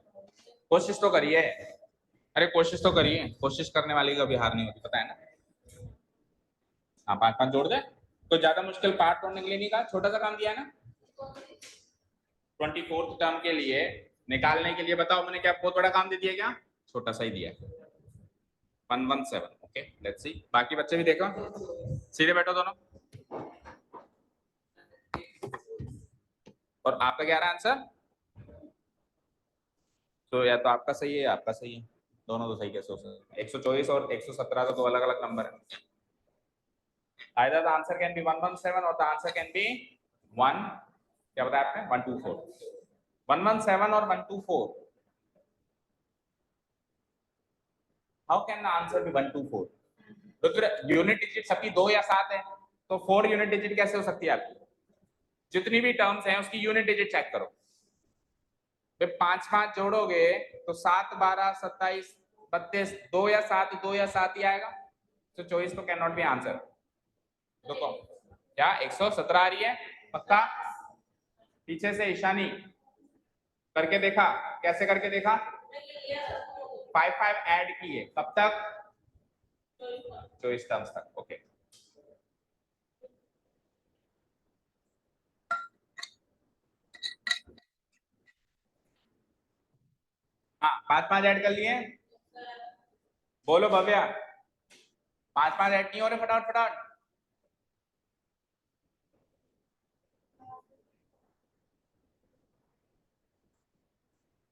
कोशिश तो करिए। अरे कोशिश तो करिए, कोशिश करने वाली कभी हार नहीं होती, पता है ना। हाँ, 5 5 जोड़ दे। तो ज्यादा मुश्किल पार्ट तोड़ने के लिए नहीं कहा, छोटा सा काम दिया है ना। 24th टर्म के लिए निकालने के लिए बताओ, मैंने क्या बहुत बड़ा काम दे दिया क्या? छोटा सा ही दिया है, 117। Okay, let's see. बाकी बच्चे भी देखो, सीधे बैठो दोनों। और आपका क्या रहा आंसर? तो या तो आपका सही है या आपका सही है, दोनों तो सही कैसे हो सकते? 124 और 117 तो दो अलग अलग नंबर है। Either the answer can be 117 or the answer can be 1, क्या बताया आपने? 124। 117 और 124, how can the answer be 124? तो फिर यूनिट डिजिट सबकी 2 या 7 है, तो 4 यूनिट डिजिट कैसे हो सकती है आपकी? जितनी भी टर्म्स हैं उसकी यूनिट डिजिट चेक करो। 5 5 जोड़ोगे तो 7 12 27 32, 2 या 7, 2 या 7 ही आएगा। तो 24 तो कैन नॉट बी आंसर। देखो क्या 117 आ रही है पक्का? पीछे से ईशानी करके देखा, कैसे करके देखा? 5 5 ऐड किए, कब तक? 24 टर्म्स तक। ओके, हाँ 5 5 ऐड कर लिए। बोलो भव्या, 5 5 ऐड नहीं हो रहे, फटाफट फटाफट।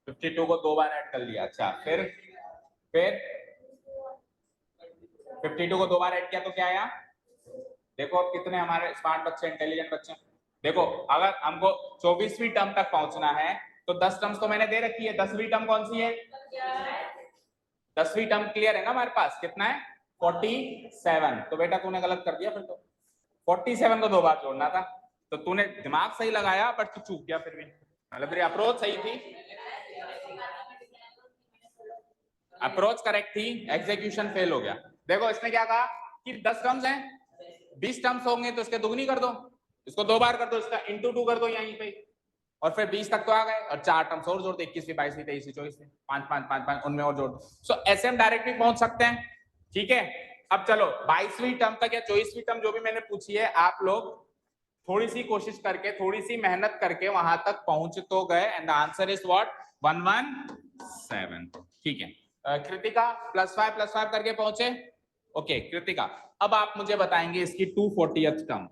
52 को 2 बार ऐड कर लिया। अच्छा, फिर 52 को 2 बार ऐड किया तो क्या आया? देखो अब कितने हमारे स्मार्ट बच्चे, इंटेलिजेंट बच्चे। देखो अगर हमको 24वीं टर्म तक पहुंचना है तो 10 टर्म्स तो मैंने दे रखी है। 10वीं टर्म कौन सी है? 10वीं टर्म क्लियर है ना हमारे पास? कितना है? 47। तो बेटा तूने गलत कर दिया फिर तो, 47 को 2 बार जोड़ना था। तो तूने दिमाग सही लगाया बट तू चूक गया फिर भी, मतलब तेरी अप्रोच सही थी, अप्रोच करेक्ट थी, एग्जीक्यूशन फेल हो गया। देखो इसने क्या कहा कि 10 टर्म्स हैं, 20 टर्म्स होंगे तो इसके दुगनी कर दो, इसको 2 बार कर दो, इसका इंटू 2 कर दो यहीं पे, और फिर 20 तक तो आ गए, और 4 टर्म्स और जोड़ दो, 21वीं 22वीं 23वीं 24वीं, 5 5 5 5 उनमें और जोड़ दो। सो ऐसे हम डायरेक्ट भी पहुंच सकते हैं। ठीक है, अब चलो 22वीं टर्म तक या 24वीं टर्म जो भी मैंने पूछी है, आप लोग थोड़ी सी कोशिश करके, थोड़ी सी मेहनत करके वहां तक पहुंच तो गए, and the answer is what? 117। ठीक है, कृतिका +5 करके पहुंचे। ओके कृतिका, अब आप मुझे बताएंगे इसकी 240th टर्म।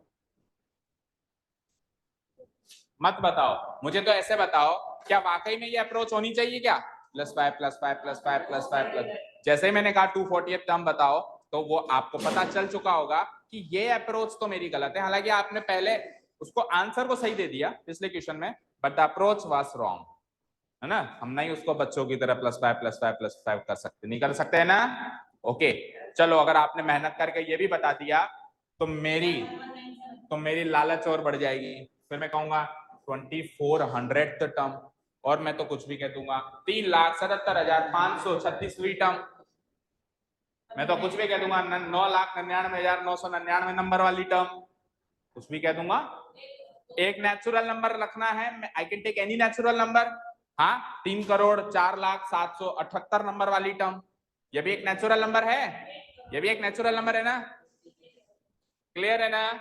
मत बताओ मुझे, तो ऐसे बताओ क्या वाकई में ये अप्रोच होनी चाहिए क्या? +5 जैसे ही मैंने कहा 240th टर्म बताओ, तो वो आपको पता चल चुका होगा कि ये अप्रोच तो मेरी गलत है। हालांकि आपने पहले उसको आंसर को सही दे दिया पिछले क्वेश्चन में, but the approach was wrong, है ना। हम नहीं उसको बच्चों की तरह +5 कर सकते, नहीं कर सकते है ना। ओके चलो, अगर आपने मेहनत करके ये भी बता दिया तो मेरी लालच और बढ़ जाएगी। फिर मैं कहूंगा 2400th टर्म, और मैं तो कुछ भी कह दूंगा 3,77,536वीं टर्म, मैं तो कुछ भी कह दूंगा 9,99,999 नंबर वाली टर्म, कुछ भी कह दूंगा। एक नेचुरल नंबर रखना है, I can take any natural number. हाँ, 3,04,00,778 नंबर वाली टर्म, ये भी एक नेचुरल नंबर है, ये भी एक नेचुरल नंबर है ना। क्लियर है ना।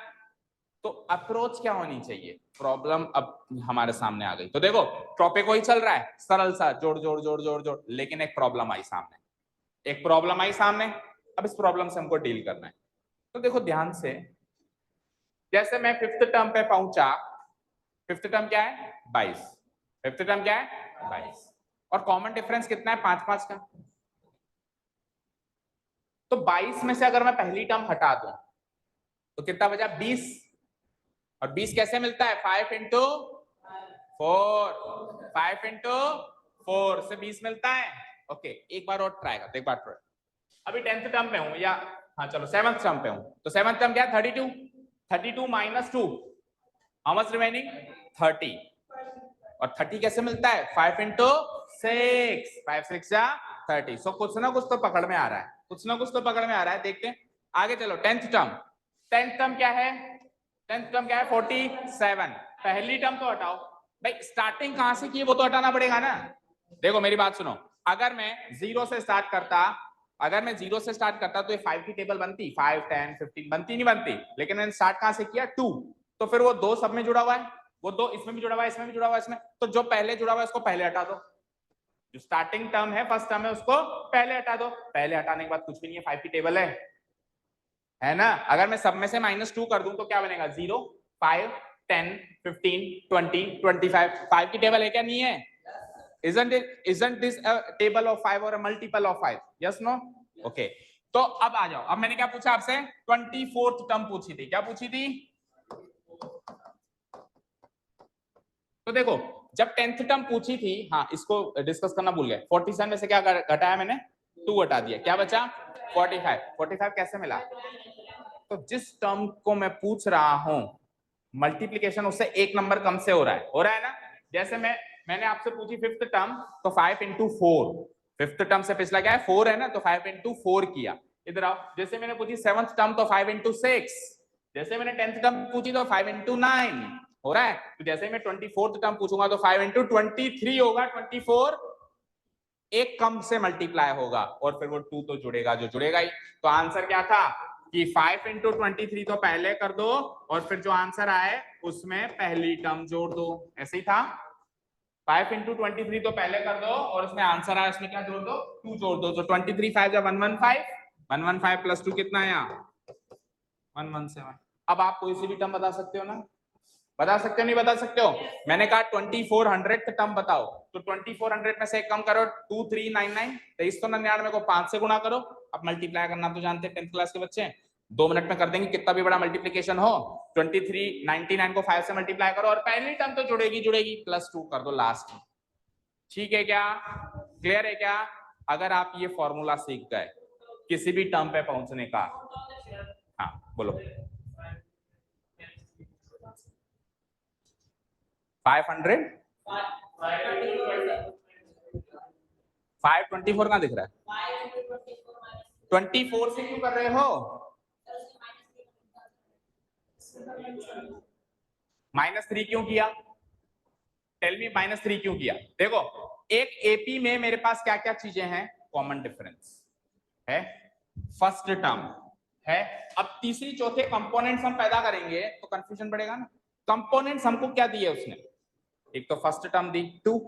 तो अप्रोच क्या होनी चाहिए? प्रॉब्लम अब हमारे सामने आ गई। तो देखो टॉपिक वही चल रहा है, सरल सा जोड़ जोड़ जोड़ जोड़ जोड़, लेकिन एक प्रॉब्लम आई सामने, एक प्रॉब्लम आई सामने। अब इस प्रॉब्लम से हमको डील करना है। तो देखो ध्यान से, जैसे मैं फिफ्थ टर्म पे पहुंचा, फिफ्थ टर्म क्या है 22, फिफ्थ टर्म क्या है 22, और कॉमन डिफरेंस कितना है 5 5 का। तो 22 में से अगर मैं पहली टर्म हटा दूं तो कितना बचा 20, और 20 कैसे मिलता है 5 इंटू 4, 5 इंटू 4 से 20 मिलता है। ओके एक बार और ट्राई करते, एक बार ट्राई। अभी 10th टर्म पे हूं, या हाँ चलो 7th टर्म पे हूं, तो 7th टर्म क्या है 32, 32 माइनस 2, हाउ मच रिमेनिंग 30, और 30 कैसे मिलता है 5 इंटू 6, 5 6 जा 30। सो कुछ ना कुछ तो पकड़ में आ रहा है, कुछ ना कुछ तो पकड़ में आ रहा है, देखते हैं आगे चलो। 10th टर्म, 10th टर्म क्या है, 10th टर्म क्या है 47, पहली टर्म तो हटाओ भाई, स्टार्टिंग कहां से की वो तो हटाना पड़ेगा ना। देखो मेरी बात सुनो, अगर मैं 0 से स्टार्ट करता, अगर मैं 0 से स्टार्ट करता तो ये 5 की टेबल बनती, 5 10 15 बनती नहीं बनती, लेकिन मैंने स्टार्ट कहां से किया 2, तो फिर वो 2 सब में जुड़ा हुआ है, वो 2 इसमें भी जुड़ा हुआ है, इसमें भी जुड़ा हुआ है, इसमें, तो जो पहले जुड़ा हुआ है उसको पहले हटा दो, जो स्टार्टिंग टर्म है फर्स्ट टर्म है उसको पहले हटा दो, पहले हटाने के बाद कुछ भी नहीं है, 5 की टेबल है ना। अगर मैं सब में से -2 कर दूं तो क्या बनेगा 0 5 10 15 20 25, 5 की टेबल है क्या नहीं है, isn't this a table of 5 or a multiple of 5, yes no, okay। तो अब आ जाओ, अब मैंने क्या पूछा आपसे 24th टर्म पूछी थी, क्या पूछी थी, तो देखो जब 10th टर्म पूछी थी, हाँ इसको डिस्कस करना भूल गए, 47 में से क्या घटाया मैंने 2 हटा दिया, क्या बचा 45, 45 कैसे मिला, तो जिस टर्म को मैं पूछ रहा हूं मल्टीप्लीकेशन उससे एक नंबर कम से हो रहा है ना। जैसे मैंने आपसे पूछी फिफ्थ टर्म, तो 5 इंटू 4, फिफ्थ टर्म से पिछला क्या है 4 है ना, तो 5 इंटू 4 किया। इधर आओ, जैसे मैंने पूछी 7th टर्म तो 5 इंटू 6, जैसे मैंने 10th टर्म पूछी तो 5 इंटू 9 हो रहा है, तो जैसे मैं 24th टर्म पूछूंगा तो 5 इंटू 23 होगा, 24 एक कम से मल्टीप्लाई होगा, और फिर वो 2 तो जुड़ेगा, जो जुड़ेगा ही। तो आंसर क्या था कि 5 इंटू 23 तो पहले कर दो, और फिर जो आंसर आए उसमें पहली टर्म जोड़ दो, ऐसे ही था, 5 इंटू 23 तो पहले कर दो और उसमें आंसर आया उसमें क्या जोड़ दो 2 जोड़ दो, तो 23 5 जा 115, 115 प्लस 2 कितना आया 117। अब आप कोई सी भी टर्म बता सकते हो ना, बता सकते हो नहीं बता सकते हो, मैंने कहा 2400 टर्म बताओ, तो 2400 में से एक कम करो 2399, 2399 को 5 से गुणा करो, अब मल्टीप्लाई करना तो जानते हैं 10th क्लास के बच्चे, 2 मिनट में कर देंगे, कितना भी बड़ा मल्टीप्लीकेशन हो। 2399 को 5 से मल्टीप्लाई करो और पहली टर्म तो जुड़ेगी, प्लस 2 कर दो लास्ट में, ठीक है क्या, क्लियर है क्या। अगर आप ये फॉर्मूला सीख गए किसी भी टर्म पे पहुंचने का, हाँ बोलो 500 524 कहां दिख रहा है, 24 से क्यों कर रहे हो, -3 क्यों किया, टेल मी -3 क्यों किया। देखो एक एपी में मेरे पास क्या क्या चीजें हैं, कॉमन डिफरेंस है, फर्स्ट टर्म है, अब तीसरी चौथे कंपोनेंट्स हम पैदा करेंगे तो कंफ्यूजन बढ़ेगा ना। कंपोनेंट्स हमको क्या दिए उसने, एक तो फर्स्ट टर्म दी 2,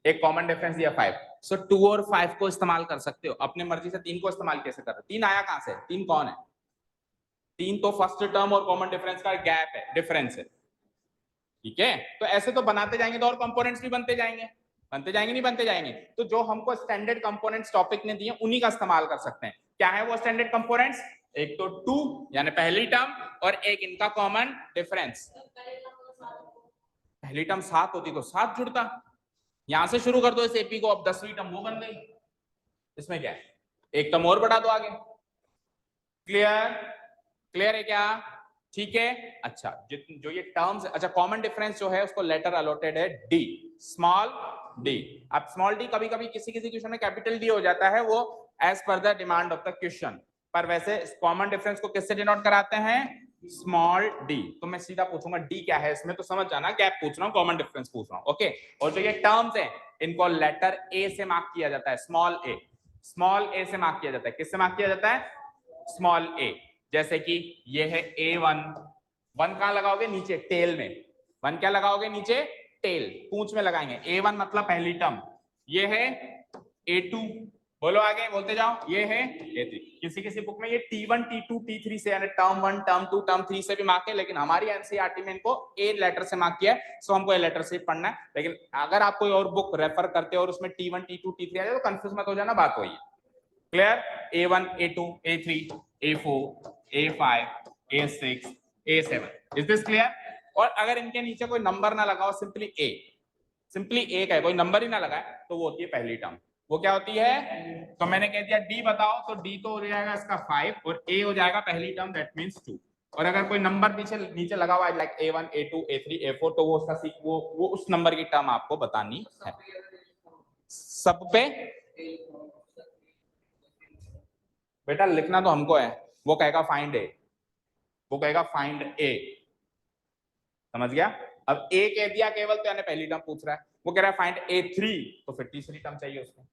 एक कॉमन डिफरेंस दिया 5, सो 2 और 5 को इस्तेमाल कर सकते हो अपने मर्जी से, 3 को इस्तेमाल कैसे कर रहे हो, 3 आया कहां से, 3 कौन है, 3 तो फर्स्ट टर्म और कॉमन डिफरेंस का गैप है, डिफरेंस है, ठीक है। तो ऐसे तो बनाते जाएंगे तो और कंपोनेंट्स भी बनते जाएंगे नहीं बनते जाएंगे, तो जो हमको स्टैंडर्ड कंपोनेंट्स टॉपिक ने दिए उन्हीं का इस्तेमाल कर सकते हैं। क्या है वो स्टैंडर्ड कंपोनेंट्स, एक तो 2 यानी पहली टर्म, और एक इनका कॉमन डिफरेंस, पहली टर्म 7 होती तो 7 जुड़ता, यहां से शुरू कर दो इस एपी को, अब 10वीं टर्म वो बन गई, इसमें क्या है एक टर्म और बढ़ा दो आगे, क्लियर है क्या, ठीक है। अच्छा जो ये टर्म्स, अच्छा कॉमन डिफरेंस जो है उसको लेटर अलॉटेड है डी, स्मॉल डी। अब स्मॉल डी कभी कभी किसी क्वेश्चन में कैपिटल डी हो जाता है, वो as per the demand of the question, पर वैसे कॉमन डिफरेंस को किससे डिनोट कराते हैं, स्मॉल डी। तो मैं सीधा पूछूंगा डी क्या है इसमें, तो समझ जाना गैप पूछ रहा हूँ, कॉमन डिफरेंस पूछ रहा हूँ, ओके। और जो ये टर्म्स है इनको लेटर ए से मार्क किया जाता है, स्मॉल ए से मार्क किया जाता है, किससे मार्क किया जाता है, स्मॉल ए। जैसे कि ये है A1, 1 कहां लगाओगे, नीचे टेल में, 1 क्या लगाओगे, नीचे टेल, पूंछ में लगाएंगे, A1 मतलब पहली टर्म, ये है A2, बोलो आगे, बोलते जाओ। ये है A3। किसी किसी बुक में ये T1 T2 T3 से यानी टर्म 1 टर्म 2 टर्म 3 से भी मार्क है, लेकिन हमारी एनसीईआरटी में इनको ए लेटर से मार्क किया है, सो हमको ए लेटर से पढ़ना है। लेकिन अगर आप कोई और बुक रेफर करते हो और उसमें T1 T2 T3 आ जाए तो कंफ्यूज मत हो जाना, बात वही है। Clear? A1 A2 A3 A4 A5 A6 A7, is this clear? और अगर इनके नीचे कोई नंबर ना लगाओ, सिंपली ए का है, कोई नंबर ही ना लगाए, तो वो होती है पहली टर्म। वो क्या होती है? तो मैंने कह दिया डी बताओ, तो डी तो हो जाएगा इसका 5 और ए हो जाएगा पहली टर्म, दैट मींस 2। और अगर कोई नंबर पीछे नीचे लगा हुआ है like A1 A2 A3 A4, तो वो उसका वो उस नंबर की टर्म आपको बतानी है। सब पे बेटा लिखना तो हमको है, वो कहेगा फाइंड ए, वो कहेगा फाइंड ए, समझ गया? अब ए कह दिया केवल तो यानी पहली टर्म पूछ रहा है, वो कह रहा है फाइंड A3, तो फिर तीसरी टर्म चाहिए उसको।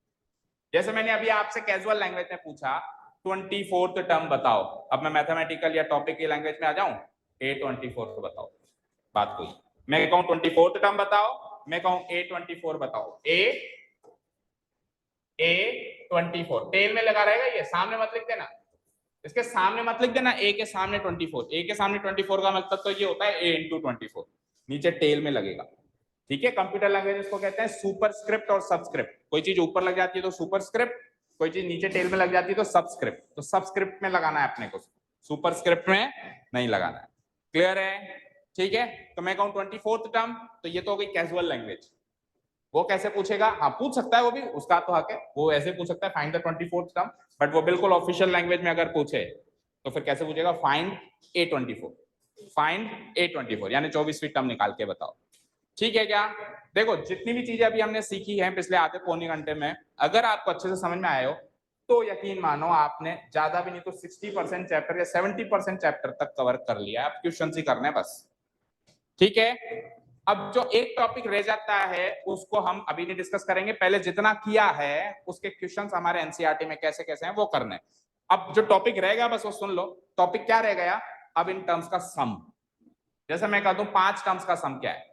जैसे मैंने अभी आपसे कैजुअल लैंग्वेज में पूछा 24th टर्म बताओ, अब मैं मैथमेटिकल या टॉपिक की लैंग्वेज में आ जाऊं, A24 बताओ, बात कोई। मैं कहूं 24th टर्म बताओ, मैं कहूं A24 बताओ, A24 टेल में लगा रहेगा, ये सामने मत लिख देना, इसके सामने मत लिख देना, ए के सामने 24, ए के सामने 24 का मतलब तो ये होता है A into 24, नीचे टेल में लगेगा। ठीक है, कंप्यूटर लैंग्वेज इसको कहते हैं सुपरस्क्रिप्ट और सबस्क्रिप्ट। कोई चीज ऊपर लग जाती है तो सुपरस्क्रिप्ट, कोई चीज नीचे टेल में लग जाती है तो सबस्क्रिप्ट। तो सबस्क्रिप्ट में लगाना है अपने को, सुपरस्क्रिप्ट में नहीं लगाना है। क्लियर है? ठीक है, तो मैं कहूं 24th टर्म, तो ये तो हो गई कैजुअल लैंग्वेज। वो कैसे पूछेगा? हाँ पूछ सकता है, वो भी उसका तो हक है, वो ऐसे पूछ सकता है find the 24th term, but वो बिल्कुल ऑफिशियल लैंग्वेज में अगर पूछे तो फिर कैसे पूछेगा? फाइंड A24, फाइंड A24 यानी 24वीं टर्म निकाल के बताओ। ठीक है क्या? देखो जितनी भी चीजें अभी हमने सीखी हैं पिछले आधे पौने घंटे में, अगर आपको अच्छे से समझ में आए हो तो यकीन मानो आपने ज्यादा भी नहीं तो 60% चैप्टर या 70% चैप्टर तक कवर कर लिया। आप क्वेश्चन ही करने हैं बस। ठीक है, अब जो एक टॉपिक रह जाता है उसको हम अभी नहीं डिस्कस करेंगे, पहले जितना किया है उसके क्वेश्चंस हमारे एनसीईआरटी में कैसे कैसे हैं वो करने। अब जो टॉपिक रहेगा बस वो सुन लो। टॉपिक क्या रह गया अब? इन टर्म्स का सम। जैसे मैं कह दूं 5 टर्म्स का सम क्या है,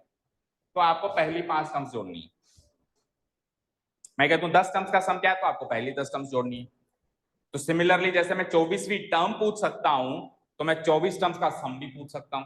तो आपको पहली 5 टर्म्स जोड़नी है। मैं कहता हूं 10 टर्म्स का सम क्या है, तो आपको पहली 10 टर्म्स जोड़नी है। तो सिमिलरली जैसे मैं 24वीं टर्म पूछ सकता हूं, तो मैं 24 टर्म्स का सम भी पूछ सकता हूं।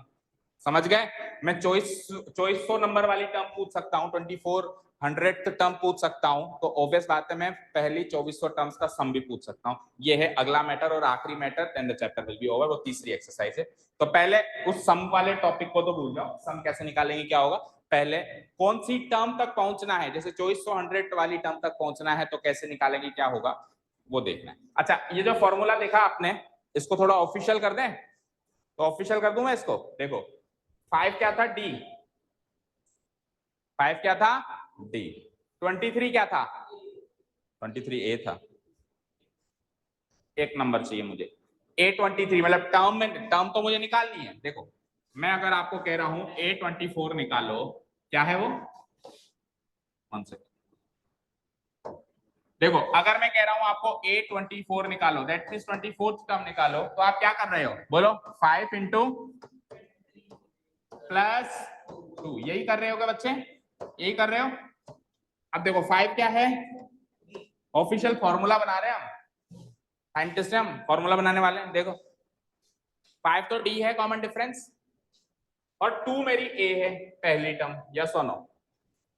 समझ गए? मैं 2400 नंबर वाली टर्म पूछ सकता हूं, 2400th टर्म पूछ सकता हूं, तो ऑब्वियस बात है मैं पहली 2400 टर्म्स का सम भी पूछ सकता हूं। ये है अगला मैटर और आखिरी matter, then the chapter will be over. वो तीसरी एक्सरसाइज है। तो पहले उस सम वाले टॉपिक को तो भूल जाओ, सम कैसे निकालेंगे क्या होगा, पहले कौन सी टर्म तक पहुंचना है, जैसे 2400 वाली टर्म तक पहुंचना है तो कैसे निकालेंगे क्या होगा वो देखना है। अच्छा, ये जो फॉर्मूला देखा आपने, इसको थोड़ा ऑफिशियल कर दें, तो ऑफिशियल कर दूं मैं इसको। देखो 5 क्या था? डी। 5 क्या था? डी। 23 क्या था? 23 ए था। एक नंबर चाहिए मुझे A23, मतलब टर्म में, टर्म तो मुझे निकालनी है। देखो मैं अगर आपको कह रहा हूं A24 निकालो, क्या है वो? 1 सेकंड। देखो अगर मैं कह रहा हूं आपको A24 निकालो, दैट मींस 24th टर्म निकालो, तो आप क्या कर रहे हो? बोलो 5 इंटू प्लस 2, यही कर रहे हो क्या बच्चे? यही कर रहे हो? अब देखो 5 क्या है? ऑफिशियल फॉर्मूला बना रहे हैं हम, साइंटिस्ट हैं हम, फॉर्मूला बनाने वाले हैं। देखो 5 तो डी है, कॉमन डिफरेंस, और 2 मेरी ए है पहली term. Yes or no?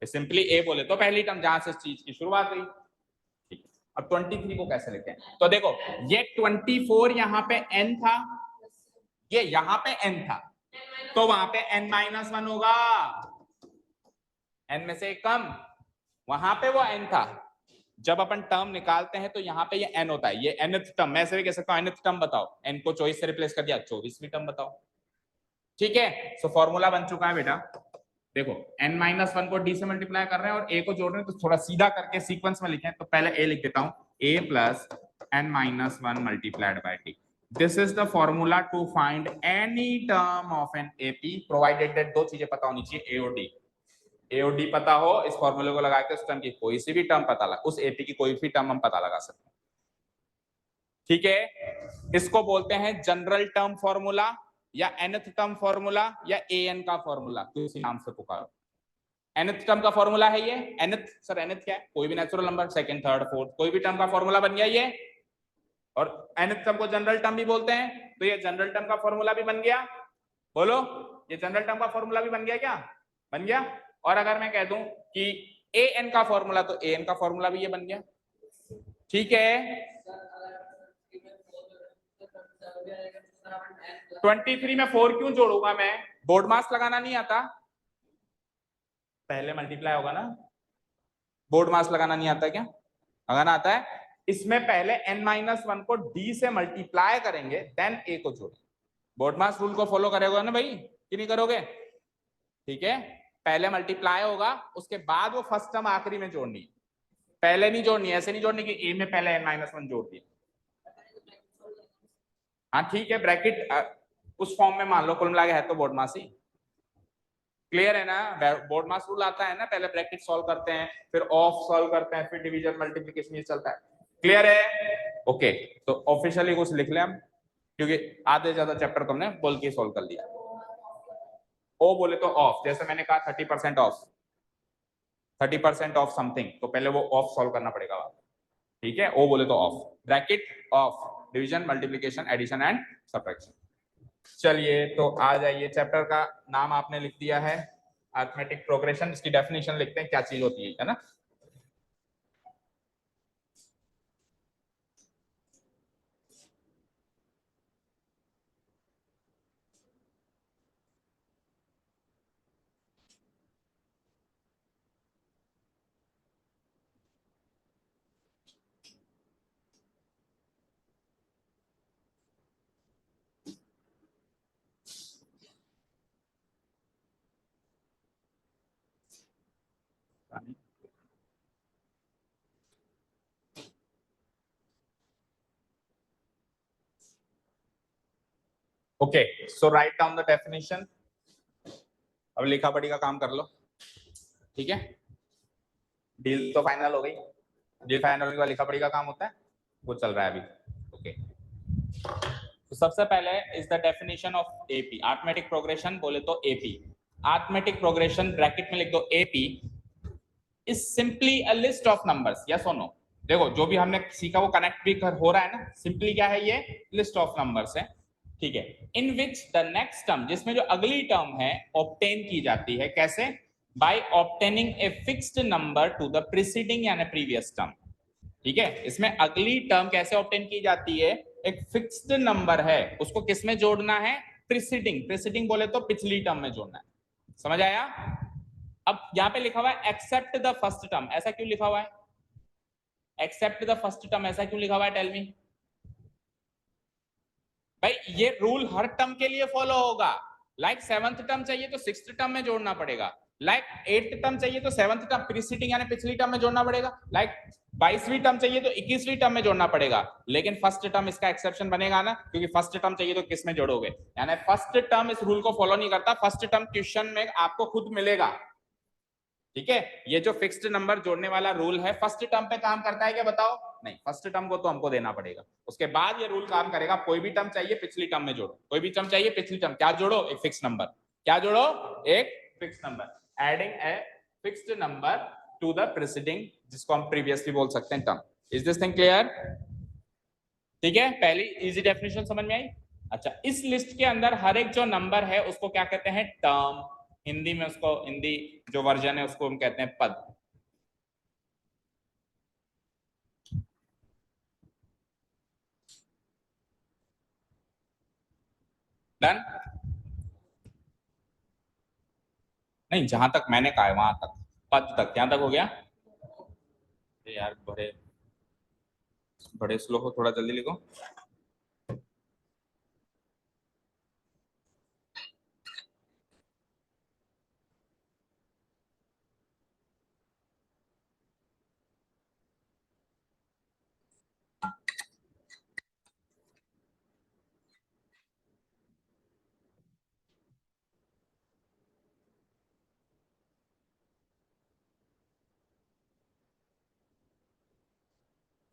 Simply ए बोले तो पहली टर्म, जहां से इस चीज की शुरुआत हुई। ठीक है, अब 23 को कैसे लिखते हैं? तो देखो ये 24 यहाँ पे n था, ये यहाँ पे n था, तो वहां पे n-1 होगा, n में से एक कम, वहां पे वो n था। जब अपन टर्म निकालते हैं तो यहाँ पे ये n होता है, ये nth टर्म। मैं ऐसे भी कह सकता हूँ nth टर्म बताओ, n को 24 से रिप्लेस कर दिया, 24वीं टर्म बताओ। ठीक है, सो फॉर्मूला बन चुका है बेटा। देखो n-1 को d से मल्टीप्लाई कर रहे हैं और a को जोड़ रहे हैं, तो थोड़ा सीधा करके सीक्वेंस में लिखें। तो पहले a लिख देता हूं, a plus n-1 multiplied by d। This is the formula to find any term of an AP, provided that दो चीजें पता होनी चाहिए, a और d। a और d पता हो, इस फॉर्मूले को लगा के उस टर्म की कोई सी भी टर्म पता लगा, उस AP की कोई भी टर्म हम पता लगा सकते हैं। ठीक है, इसको बोलते हैं जनरल टर्म फॉर्मूला, या nth टर्म फॉर्मूला, या an का फॉर्मूला, किसी नाम से पुकारो। nth टर्म का फॉर्मूला है ये, nth सर nth क्या है, कोई भी natural number, second third fourth कोई भी टर्म का फॉर्मूला बन गया ये, और nth टर्म को जनरल टर्म भी बोलते हैं, तो ये जनरल टर्म का फॉर्मूला भी बन गया। बोलो, ये जनरल टर्म का फॉर्मूला भी बन गया क्या, बन गया। और अगर मैं कह दूं कि an का फॉर्मूला, तो an का फॉर्मूला भी ये बन गया, ठीक है। 23 में 4 क्यों जोड़ूंगा मैं, बोर्ड मास लगाना नहीं आता, पहले मल्टीप्लाई होगा ना, बोर्ड मास लगाना नहीं आता क्या, लगाना आता है। इसमें पहले n-1 को d से मल्टीप्लाई करेंगे, देन a को जोड़ेंगे। बोर्ड मास रूल को फॉलो करेगा ना भाई, कि नहीं करोगे, ठीक है। पहले मल्टीप्लाई होगा, उसके बाद वो फर्स्ट टर्म आखिरी में जोड़नी है, पहले नहीं जोड़नी, ऐसे नहीं जोड़नी कि a में पहले n-1 जोड़ दिया। हाँ ठीक है, ब्रैकेट उस फॉर्म में मान लो कुल मिला के है तो बोर्ड मास ही, क्लियर है ना। बोर्ड मास रूल आता है ना, पहले ब्रैकेट सॉल्व करते हैं, फिर ऑफ सॉल्व करते हैं, फिर डिवीजन मल्टीप्लिकेशन ये चलता है, क्लियर है। ओके, तो ऑफिशियली कुछ लिख ले हम, क्योंकि आधे ज्यादा चैप्टर को हमने बोल के सॉल्व कर लिया। ओ बोले तो ऑफ, जैसे मैंने कहा 30% ऑफ, 30% ऑफ समथिंग, तो पहले वो ऑफ सॉल्व करना पड़ेगा, ठीक है। ओ बोले तो of, bracket of, division multiplication addition and subtraction. चलिए तो आ जाइए, चैप्टर का नाम आपने लिख दिया है अरिथमेटिक प्रोग्रेशन, इसकी डेफिनेशन लिखते हैं क्या चीज होती है ना। Okay, so write down the definition. अब लिखा पढ़ी का काम कर लो, ठीक है। डील तो फाइनल हो गई, डील फाइनल होने के बाद लिखा पढ़ी का काम होता है, वो चल रहा है अभी। ओके, तो सबसे पहले is the definition of AP, arithmetic progression बोले तो एपी, अरिथमेटिक प्रोग्रेशन ब्रैकेट में लिख दो AP is simply a list of numbers, yes or no. देखो जो भी हमने सीखा वो कनेक्ट भी कर हो रहा है ना, सिंपली क्या है ये, लिस्ट ऑफ नंबर्स है, ठीक है। इन विच द नेक्स्ट टर्म, जिसमें जो अगली टर्म है ऑब्टेन की जाती है, कैसे, by obtaining a fixed number to the preceding यानी प्रीवियस टर्म, ठीक है। इसमें अगली टर्म कैसे ऑब्टेन की जाती है, एक फिक्स्ड नंबर है, उसको किसमें जोड़ना है, प्रीसीडिंग, प्रीसीडिंग बोले तो पिछली टर्म में जोड़ना है, समझ आया। अब यहां पे लिखा हुआ है एक्सेप्ट द फर्स्ट टर्म, ऐसा क्यों लिखा हुआ है, एक्सेप्ट द फर्स्ट टर्म ऐसा क्यों लिखा हुआ है, टेल मी भाई। ये रूल हर टर्म के लिए फॉलो होगा, लाइक सेवंथ टर्म चाहिए तो सिक्स्थ टर्म में जोड़ना पड़ेगा, लाइक एट्थ टर्म चाहिए तो सेवंथ टर्म प्रीसीडिंग यानी पिछली टर्म में जोड़ना पड़ेगा, लाइक 22वीं टर्म चाहिए तो 21वीं टर्म में जोड़ना पड़ेगा। लेकिन फर्स्ट टर्म इसका एक्सेप्शन बनेगा ना, क्योंकि फर्स्ट टर्म चाहिए तो किस में जोड़ोगे, यानी फर्स्ट टर्म इस रूल को फॉलो नहीं करता, फर्स्ट टर्म क्वेश्चन में आपको खुद मिलेगा, ठीक है। ये जो फिक्स्ड नंबर जोड़ने वाला रूल है फर्स्ट टर्म पे काम करता है क्या बताओ, नहीं, फर्स्ट टर्म को तो हमको देना पड़ेगा, उसके बाद ये रूल काम करेगा, कोई भी टर्म चाहिए पिछली टर्म में जोड़ो, कोई भी टर्म चाहिए पिछली टर्म, क्या जोड़ो, एक फिक्स नंबर, क्या जोड़ो, एक fix number, adding A fixed number to the preceding, जिसको हम प्रीवियसली बोल सकते हैं term. Is this thing clear, ठीक है। पहली इजी डेफिनेशन समझ में आई। अच्छा, इस लिस्ट के अंदर हर एक जो नंबर है उसको क्या कहते हैं, टर्म, हिंदी में उसको, हिंदी जो वर्जन है उसको हम कहते हैं पद। डन, नहीं जहां तक मैंने कहा है वहां तक, पद तक, यहां तक हो गया। यार बड़े बड़े स्लो हो, थोड़ा जल्दी लिखो।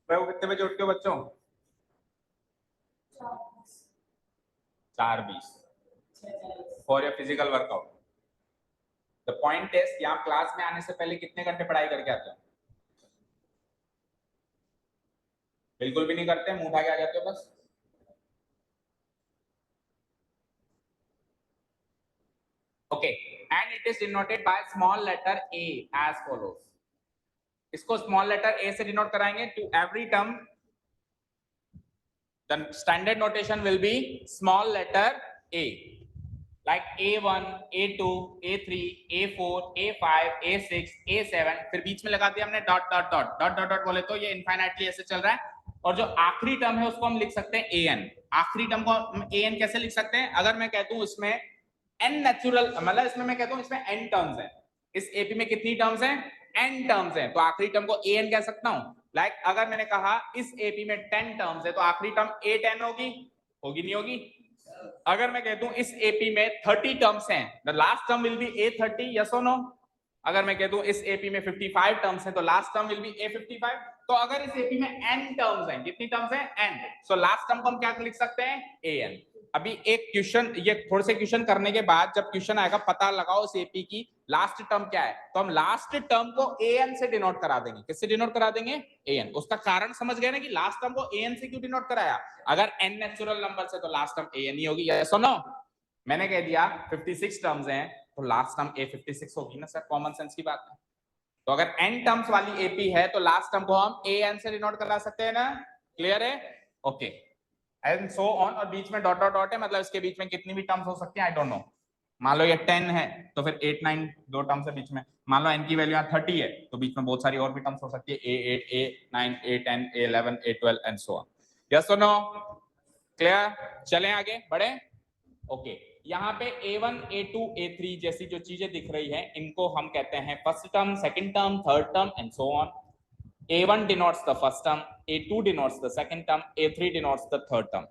वो कितने बजे उठते हो बच्चों, 4:20 for your physical workout, the point is कि आप क्लास में आने से पहले कितने घंटे पढ़ाई करके आते हो? बिल्कुल भी नहीं करते, मुंह उठा के आ जाते हो बस। Okay, and it is denoted by small letter a as follows. इसको स्मॉल लेटर ए से डिनोट कराएंगे to every term. The standard notation will be small letter a, like A1, A2, A3, A4, A5, A6, A7, फिर बीच में लगा दिया हमने dot dot dot dot dot dot, बोले तो ये इनफाइनाइटली ऐसे चल रहा है। और जो आखिरी टर्म है उसको हम लिख सकते हैं an। आखिरी टर्म को an कैसे लिख सकते हैं? अगर मैं कहता हूं इसमें n नेचुरल, मतलब इसमें मैं कहता हूं इसमें n टर्म्स है, इस एपी में कितनी टर्म्स हैं? n टर्म्स हैं, तो आखिरी टर्म को an कह सकता हूं। लाइक अगर मैंने कहा इस एपी में 10 टर्म्स है तो आखिरी टर्म a10 होगी, होगी नहीं होगी? अगर मैं कह दूं इस एपी में 30 टर्म्स हैं, the last term will be a30, yes or no? अगर मैं कह दूं इस एपी में 55 टर्म्स हैं तो last term will be a55। तो अगर इस एपी में n टर्म्स हैं, कितनी टर्म्स हैं? n, सो लास्ट टर्म को हम क्या लिख सकते हैं? an। अभी एक क्वेश्चन, ये थोड़े से क्वेश्चन करने के बाद जब क्वेश्चन आएगा पता लगाओ इस एपी की लास्ट टर्म क्या है, तो हम लास्ट टर्म को an से डिनोट करा देंगे। किससे डिनोट करा देंगे? an। उसका कारण समझ गए ना कि लास्ट टर्म को an से क्यों डिनोट कराया? अगर n नेचुरल नंबर से तो लास्ट टर्म an ही होगी, यस और नो? मैंने कह दिया 56 टर्म्स हैं तो लास्ट टर्म a56 होगी ना सर, कॉमन सेंस की बात है। तो अगर n टर्म्स वाली एपी है तो लास्ट टर्म को हम an से डिनोट करा सकते हैं ना? क्लियर है? Okay, and so on. और बीच में डॉट डॉट डॉट है, मतलब इसके बीच में कितनी भी टर्म्स हो सकती हैं, आई डोंट नो। मान लो ये 10 है तो फिर 8 9 दो टर्म्स है बीच में। मान लो n की वैल्यू यहाँ 30 है तो बीच में बहुत सारी और भी टर्म्स हो सकती है, a8, a9, a10, a11, a12 and so on. Yes or no? Clear? चलें आगे बढ़े। ओके, यहाँ पे a1, a2, a3 जैसी जो चीजें दिख रही है इनको हम कहते हैं first term, second term, third term and so on. a1 denotes the first term, a2 denotes the second term, a3 denotes the third term.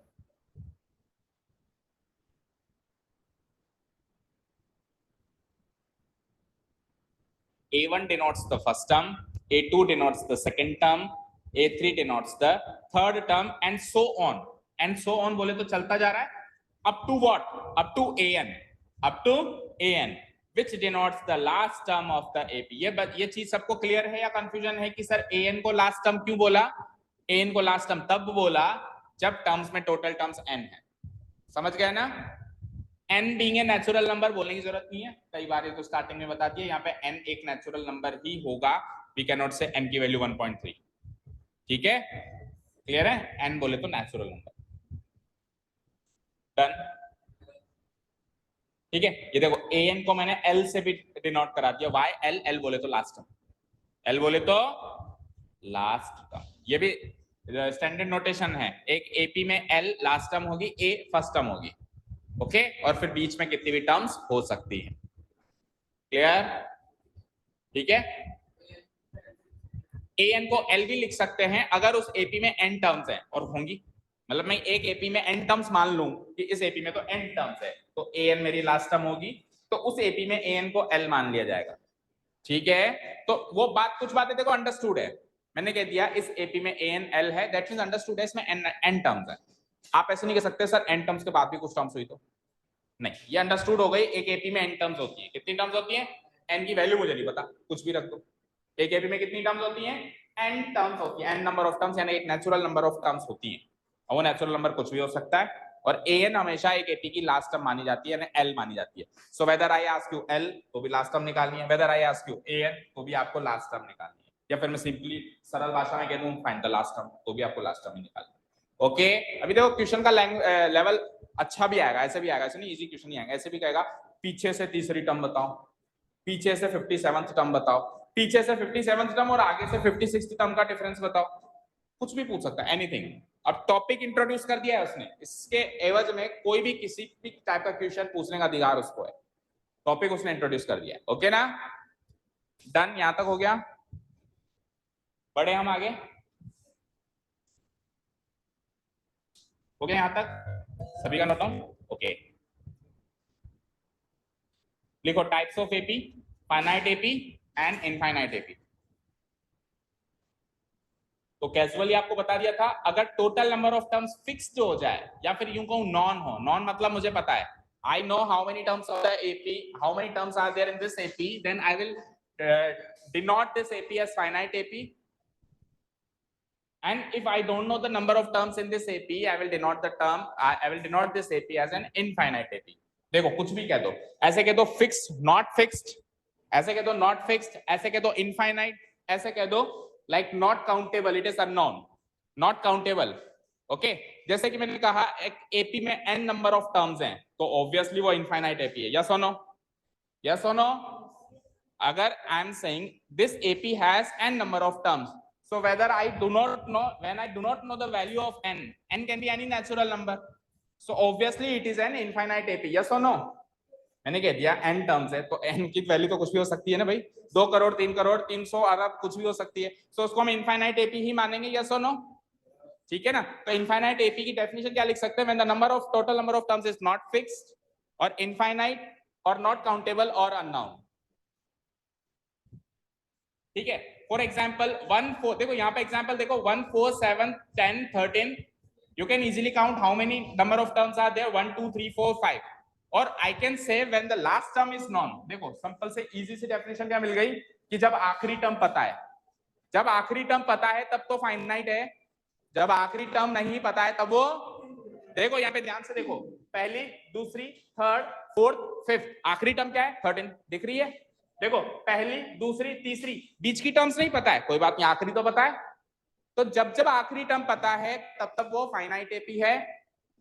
a1 denotes the first term, a2 denotes the second term, a3 denotes the third term and so on. And so on बोले तो चलता जा रहा है up to what? Up to an, up to an, which denotes the last term of the AP। ये चीज सबको clear है या कंफ्यूजन है कि सर an को लास्ट टर्म क्यों बोला? an को लास्ट टर्म तब बोला जब टर्म्स में टोटल टर्म्स n है। समझ गए ना? n being a natural number बोलने की जरूरत नहीं है, कई बार ये तो स्टार्टिंग में बता दिया, यहाँ पे n एक नेचुरल नंबर ही होगा। वी कैन नॉट से n की वैल्यू 1.3। ठीक है, क्लियर है? n बोले तो नेचुरल नंबर। डन? ठीक है, ये देखो an को मैंने l से भी डिनोट करा दिया। Y l? l बोले तो लास्ट टर्म, l बोले तो लास्ट टर्म। ये भी स्टैंडर्ड नोटेशन है, एक एपी में l लास्ट टर्म होगी, a फर्स्ट टर्म होगी। ओके, और फिर बीच में कितनी भी टर्म्स हो सकती है। क्लियर? ठीक है, an को l भी लिख सकते हैं अगर उस एपी में n टर्म्स हैं और होंगी। मतलब मैं एक एपी में n टर्म्स मान लूं कि इस एपी में तो n टर्म्स है तो an मेरी लास्ट टर्म होगी, तो उस एपी में an को l मान लिया जाएगा। ठीक है, तो वो बात, कुछ बातें देखो अंडरस्टूड है। मैंने कह दिया इस एपी में an l है, दैट मींस अंडरस्टूड है, इसमें n टर्म्स है। आप ऐसे नहीं कह सकते सर n टर्म्स के बाद भी कुछ टर्म्स हुई तो नहीं, ये अंडरस्टूड हो गई। एक एपी में n टर्म्स होती है, कितनी टर्म्स होती है? n की वैल्यू मुझे नहीं पता, कुछ भी रख दो। एक एपी में कितनी टर्म्स होती हैं? n टर्म्स होती है, n नंबर ऑफ टर्म्स, यानी एक नेचुरल नंबर ऑफ टर्म्स होती है, और वो नेचुरल नंबर कुछ भी हो सकता है। और an हमेशा एक एपी की लास्ट टर्म मानी जाती है, यानी l मानी जाती है। So whether I ask you l तो भी लास्ट टर्म निकालनी है, whether I ask you an तो भी आपको लास्ट टर्म निकालनी है, या फिर मैं सिंपली सरल भाषा में कह दूं फाइंड द लास्ट टर्म तो भी आपको लास्ट टर्म ही निकालनी है। ओके, अभी देखो क्वेश्चन का लेवल अच्छा भी आएगा, ऐसे भी आएगा, ऐसे नहीं इजी क्वेश्चन नहीं आएगा। ऐसे भी कहेगा पीछे से तीसरी टर्म बताओ, पीछे से 57th टर्म बताओ, पीछे से 57th टर्म और आगे से 56th टर्म का डिफरेंस बताओ, कुछ भी पूछ सकता है, एनीथिंग। अब टॉपिक इंट्रोड्यूस कर दिया है उसने, इसके एवज में कोई भी किसी भी टाइप का क्वेश्चन पूछने का अधिकार उसको है। टॉपिक उसने इंट्रोड्यूस कर दिया है। ओके ना? डन? यहां तक हो गया? बढ़े हम आगे? हो गया यहां तक? सभी का नोट डाउन? ओके, लिखो types of AP, finite AP and infinite AP. तो कैजुअली आपको बता दिया था, अगर total number of terms fixed हो जाए या फिर यूं कहूं नॉन हो, नॉन मतलब मुझे पता है I know how many terms of the AP, how many terms are there in this AP, then I will denote this AP as finite AP. And if I don't know the number of terms in this AP, I will denote the term, I will denote this AP as an infinite AP. देखो कुछ भी कह दो, ऐसे कह दो fixed, not fixed, ऐसे कह दो not fixed, ऐसे कह दो infinite, ऐसे कह दो like not countable, it is unknown, not countable. Okay जैसे कि मैंने कहा एक एपी में n नंबर ऑफ टर्म्स हैं तो ऑब्वियसली वो इनफाइनाइट एपी है. Yes or no? Yes or no? अगर I am saying this AP has n number of terms, so whether I do not know, when I do not know the value of n can be any natural number, so obviously it is an infinite AP. yes or no? मैंने कह दिया n terms है तो n की value तो कुछ भी हो सकती है ना भाई, 2 करोड़ 3 करोड़ 300 अरब कुछ भी हो सकती है, so उसको हम इनफाइनाइट एपी ही मानेंगे. Yes or no? ठीक है ना? तो इनफाइनाइट एपी की डेफिनेशन क्या लिख सकते हैं? When the number of total number of terms is not fixed और इनफाइनाइट और नॉट काउंटेबल और अननोन. ठीक है. फॉर एग्जांपल 1 4, देखो यहाँ पे एग्जांपल देखो 1 4 7 10 13, you can easily count how many number of terms are there, 1 2 3 4 5. और I can say when the last term is known. देखो सिंपल से इजी से डेफिनेशन क्या मिल गई कि जब आखिरी टर्म पता है, जब आखिरी टर्म पता है तब तो फाइनाइट है, जब आखिरी टर्म नहीं पता है तब वो, देखो यहाँ पे ध्यान से देखो, पहली दूसरी थर्ड फोर्थ फिफ्थ, आखिरी टर्म क्या है? 13 दिख रही है. देखो पहली दूसरी तीसरी, बीच की टर्म्स नहीं पता है, कोई बात नहीं, आखिरी तो पता है. तो जब जब आखिरी टर्म पता है तब तक वो फाइनाइट एपी है.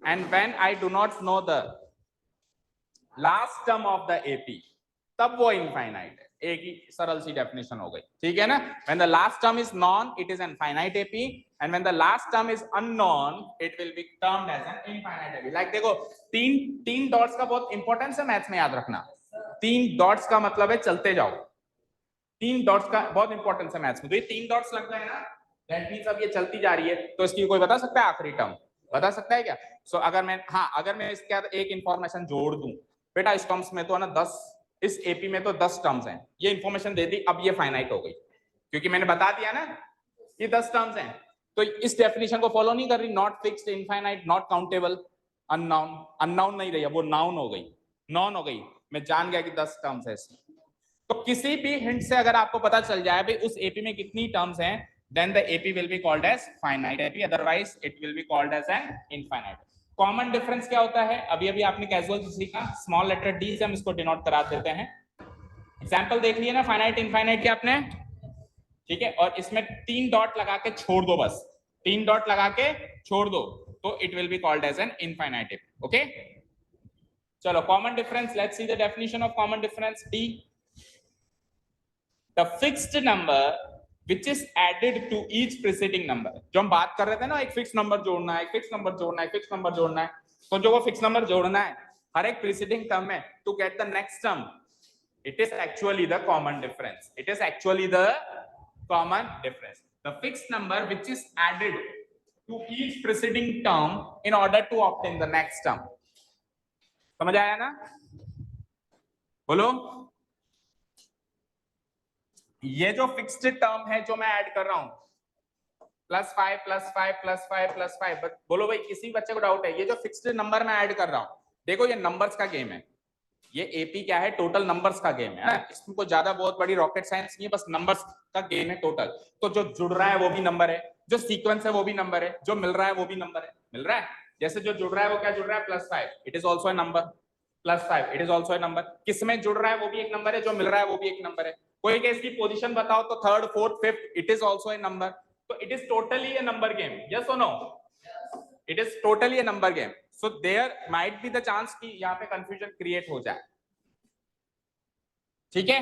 And when I do not know the last term of the AP तब वो इनफाइनाइट है. एक ही सरल सी डेफिनेशन हो गई. ठीक है ना? When the last term is known it is an finite AP and when the last term is unknown it will be termed as an infinite AP. Like देखो तीन डॉट्स का बहुत इंपॉर्टेंस है मैथ्स में, याद रखना. 3 डॉट्स का मतलब है चलते जाओ. 3 डॉट्स का बहुत इंपॉर्टेंस है मैथ्स में. तो ये 3 डॉट्स लग गए ना, दैट मींस अब ये चलती जा रही है, तो इसकी कोई बता सकता है आखिरी टर्म? बता सकता है क्या? सो अगर मैं इसके साथ एक इंफॉर्मेशन जोड़ दूं, बेटा इस टर्म्स में तो है ना 10, इस एपी में तो 10 टर्म्स हैं, ये इंफॉर्मेशन दे दी, अब ये फाइनाइट हो गई क्योंकि मैंने बता दिया ना ये 10 टर्म्स हैं. तो इस डेफिनेशन को फॉलो नहीं कर रही. Not fixed, infinite, not countable, unknown. Unknown नहीं रही, वो नाउन हो गई, नॉन हो गई. मैं जान गया कि 10 टर्म्स है इसमें. तो किसी भी हिंट से अगर आपको पता चल जाए भाई उस एपी में कितनी टर्म्स हैं, then the AP will be called as finite AP, otherwise it will be called as an infinite. Common difference क्या होता है? अभी अभी आपने कैजुअल सीखा, स्मॉल लेटर डी से हम इसको डिनोट करा देते हैं. एग्जांपल देख लिए ना फाइनाइट इनफाइनाइट के आपने. ठीक है, और इसमें 3 डॉट लगा के छोड़ दो, बस 3 डॉट लगा के छोड़ दो, तो it will be called as an infinite AP. Okay चलो common difference, let's see the definition of common difference. D the fixed number which is added to each preceding number. जो हम बात कर रहे थे ना, एक फिक्स नंबर जोड़ना है, फिक्स नंबर जोड़ना है, फिक्स नंबर जोड़ना है, तो जो वो फिक्स नंबर जोड़ना है हर एक प्रीसीडिंग टर्म में to get the next term, it is actually the common difference. It is actually the common difference. The fixed number which is added to each preceding term in order to obtain the next term. समझ आया ना? बोलो. ये जो fixed term है जो मैं add कर रहा हूं, +5 +5 +5 +5, बोलो भाई किसी बच्चे को डाउट है? ये जो फिक्स्ड नंबर मैं ऐड कर रहा हूं, देखो ये नंबर्स का गेम है. ये एपी क्या है? टोटल नंबर्स का गेम है. इसमें कोई ज्यादा बहुत बड़ी रॉकेट साइंस नहीं है, बस नंबर्स का गेम है टोटल. तो जो जुड़ रहा है वो भी नंबर है, जो सीक्वेंस है वो भी नंबर है, जो मिल रहा है वो भी नंबर है. मिल रहा है, जैसे जो जुड़ रहा है वो क्या जुड़ रहा है? +5, it is also a number. +5 it is also a number. किसमें जुड़ रहा है वो भी एक नंबर है, जो मिल रहा है वो भी एक नंबर है. कोई केस की पोजीशन बताओ तो third fourth fifth, it is also a number. तो it is totally a number game. Yes or no? It is totally a number game. So there might be the chance कि यहाँ पे confusion create हो जाए. ठीक है,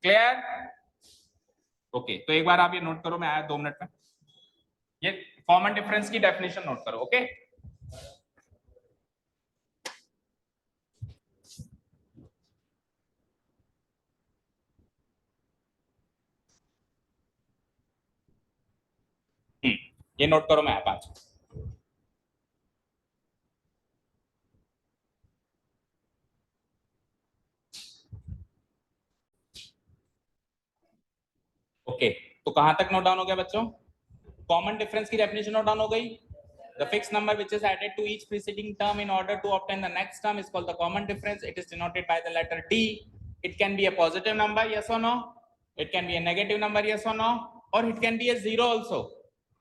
clear? Okay तो एक बार आप ये नोट करो, मैं आया 2 मिनट में. ये कॉमन डिफरेंस की डेफिनेशन नोट करो. ओके ये नोट करो, मैं आया 5. ओके तो कहां तक नोट डाउन हो गया बच्चों? कॉमन डिफरेंस की डेफिनेशन नोट डाउन हो गई. The fixed number which is added to each preceding term in order to obtain the next term is called the common difference. It is denoted by the letter D. It can be a positive number, yes or no. It can be a negative number, yes or no. Or it can be a zero also.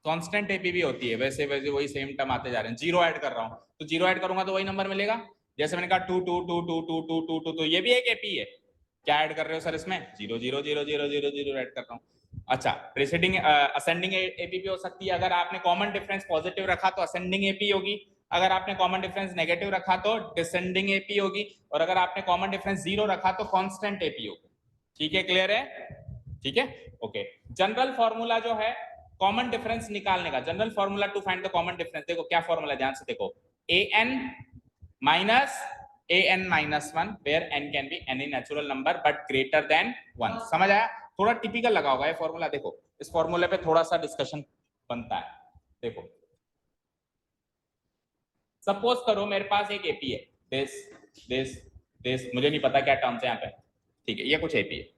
Constant AP भी होती है, वैसे वैसे वही same term आते जा रहे हैं. जीरो ऐड कर रहा हूं तो जीरो ऐड करूंगा तो वही नंबर मिलेगा. जैसे मैंने कहा 2 2 2 2 2 2 2 2 तो ये भी एक एपी है. क्या ऐड कर रहे हो सर इसमें? 0 0 0 0 0 0 ऐड कर रहा हूं. अच्छा, प्रीसीडिंग असेंडिंग एपी भी हो सकती है. अगर आपने कॉमन डिफरेंस पॉजिटिव रखा तो असेंडिंग एपी होगी. अगर आपने कॉमन डिफरेंस नेगेटिव रखा तो डिसेंडिंग एपी होगी. और अगर आपने कॉमन डिफरेंस जीरो रखा तो कांस्टेंट एपी होगी. ठीक है, क्लियर है? ठीक है, ओके. जनरल फॉर्मूला जो है कॉमन डिफरेंस निकालने का, general formula to find the common difference, देखो क्या फॉर्मूला, ध्यान से देखो. an minus an minus 1 where n can be any natural number but greater than 1. समझ आया? थोड़ा टिपिकल लगा होगा ये फॉर्मूला. देखो इस फॉर्मूले पे थोड़ा सा डिस्कशन बनता है. देखो सपोज करो मेरे पास एक एपी है, दिस मुझे नहीं पता क्या टर्म्स है यहाँ पे. ठीक है, ये कुछ एपी है.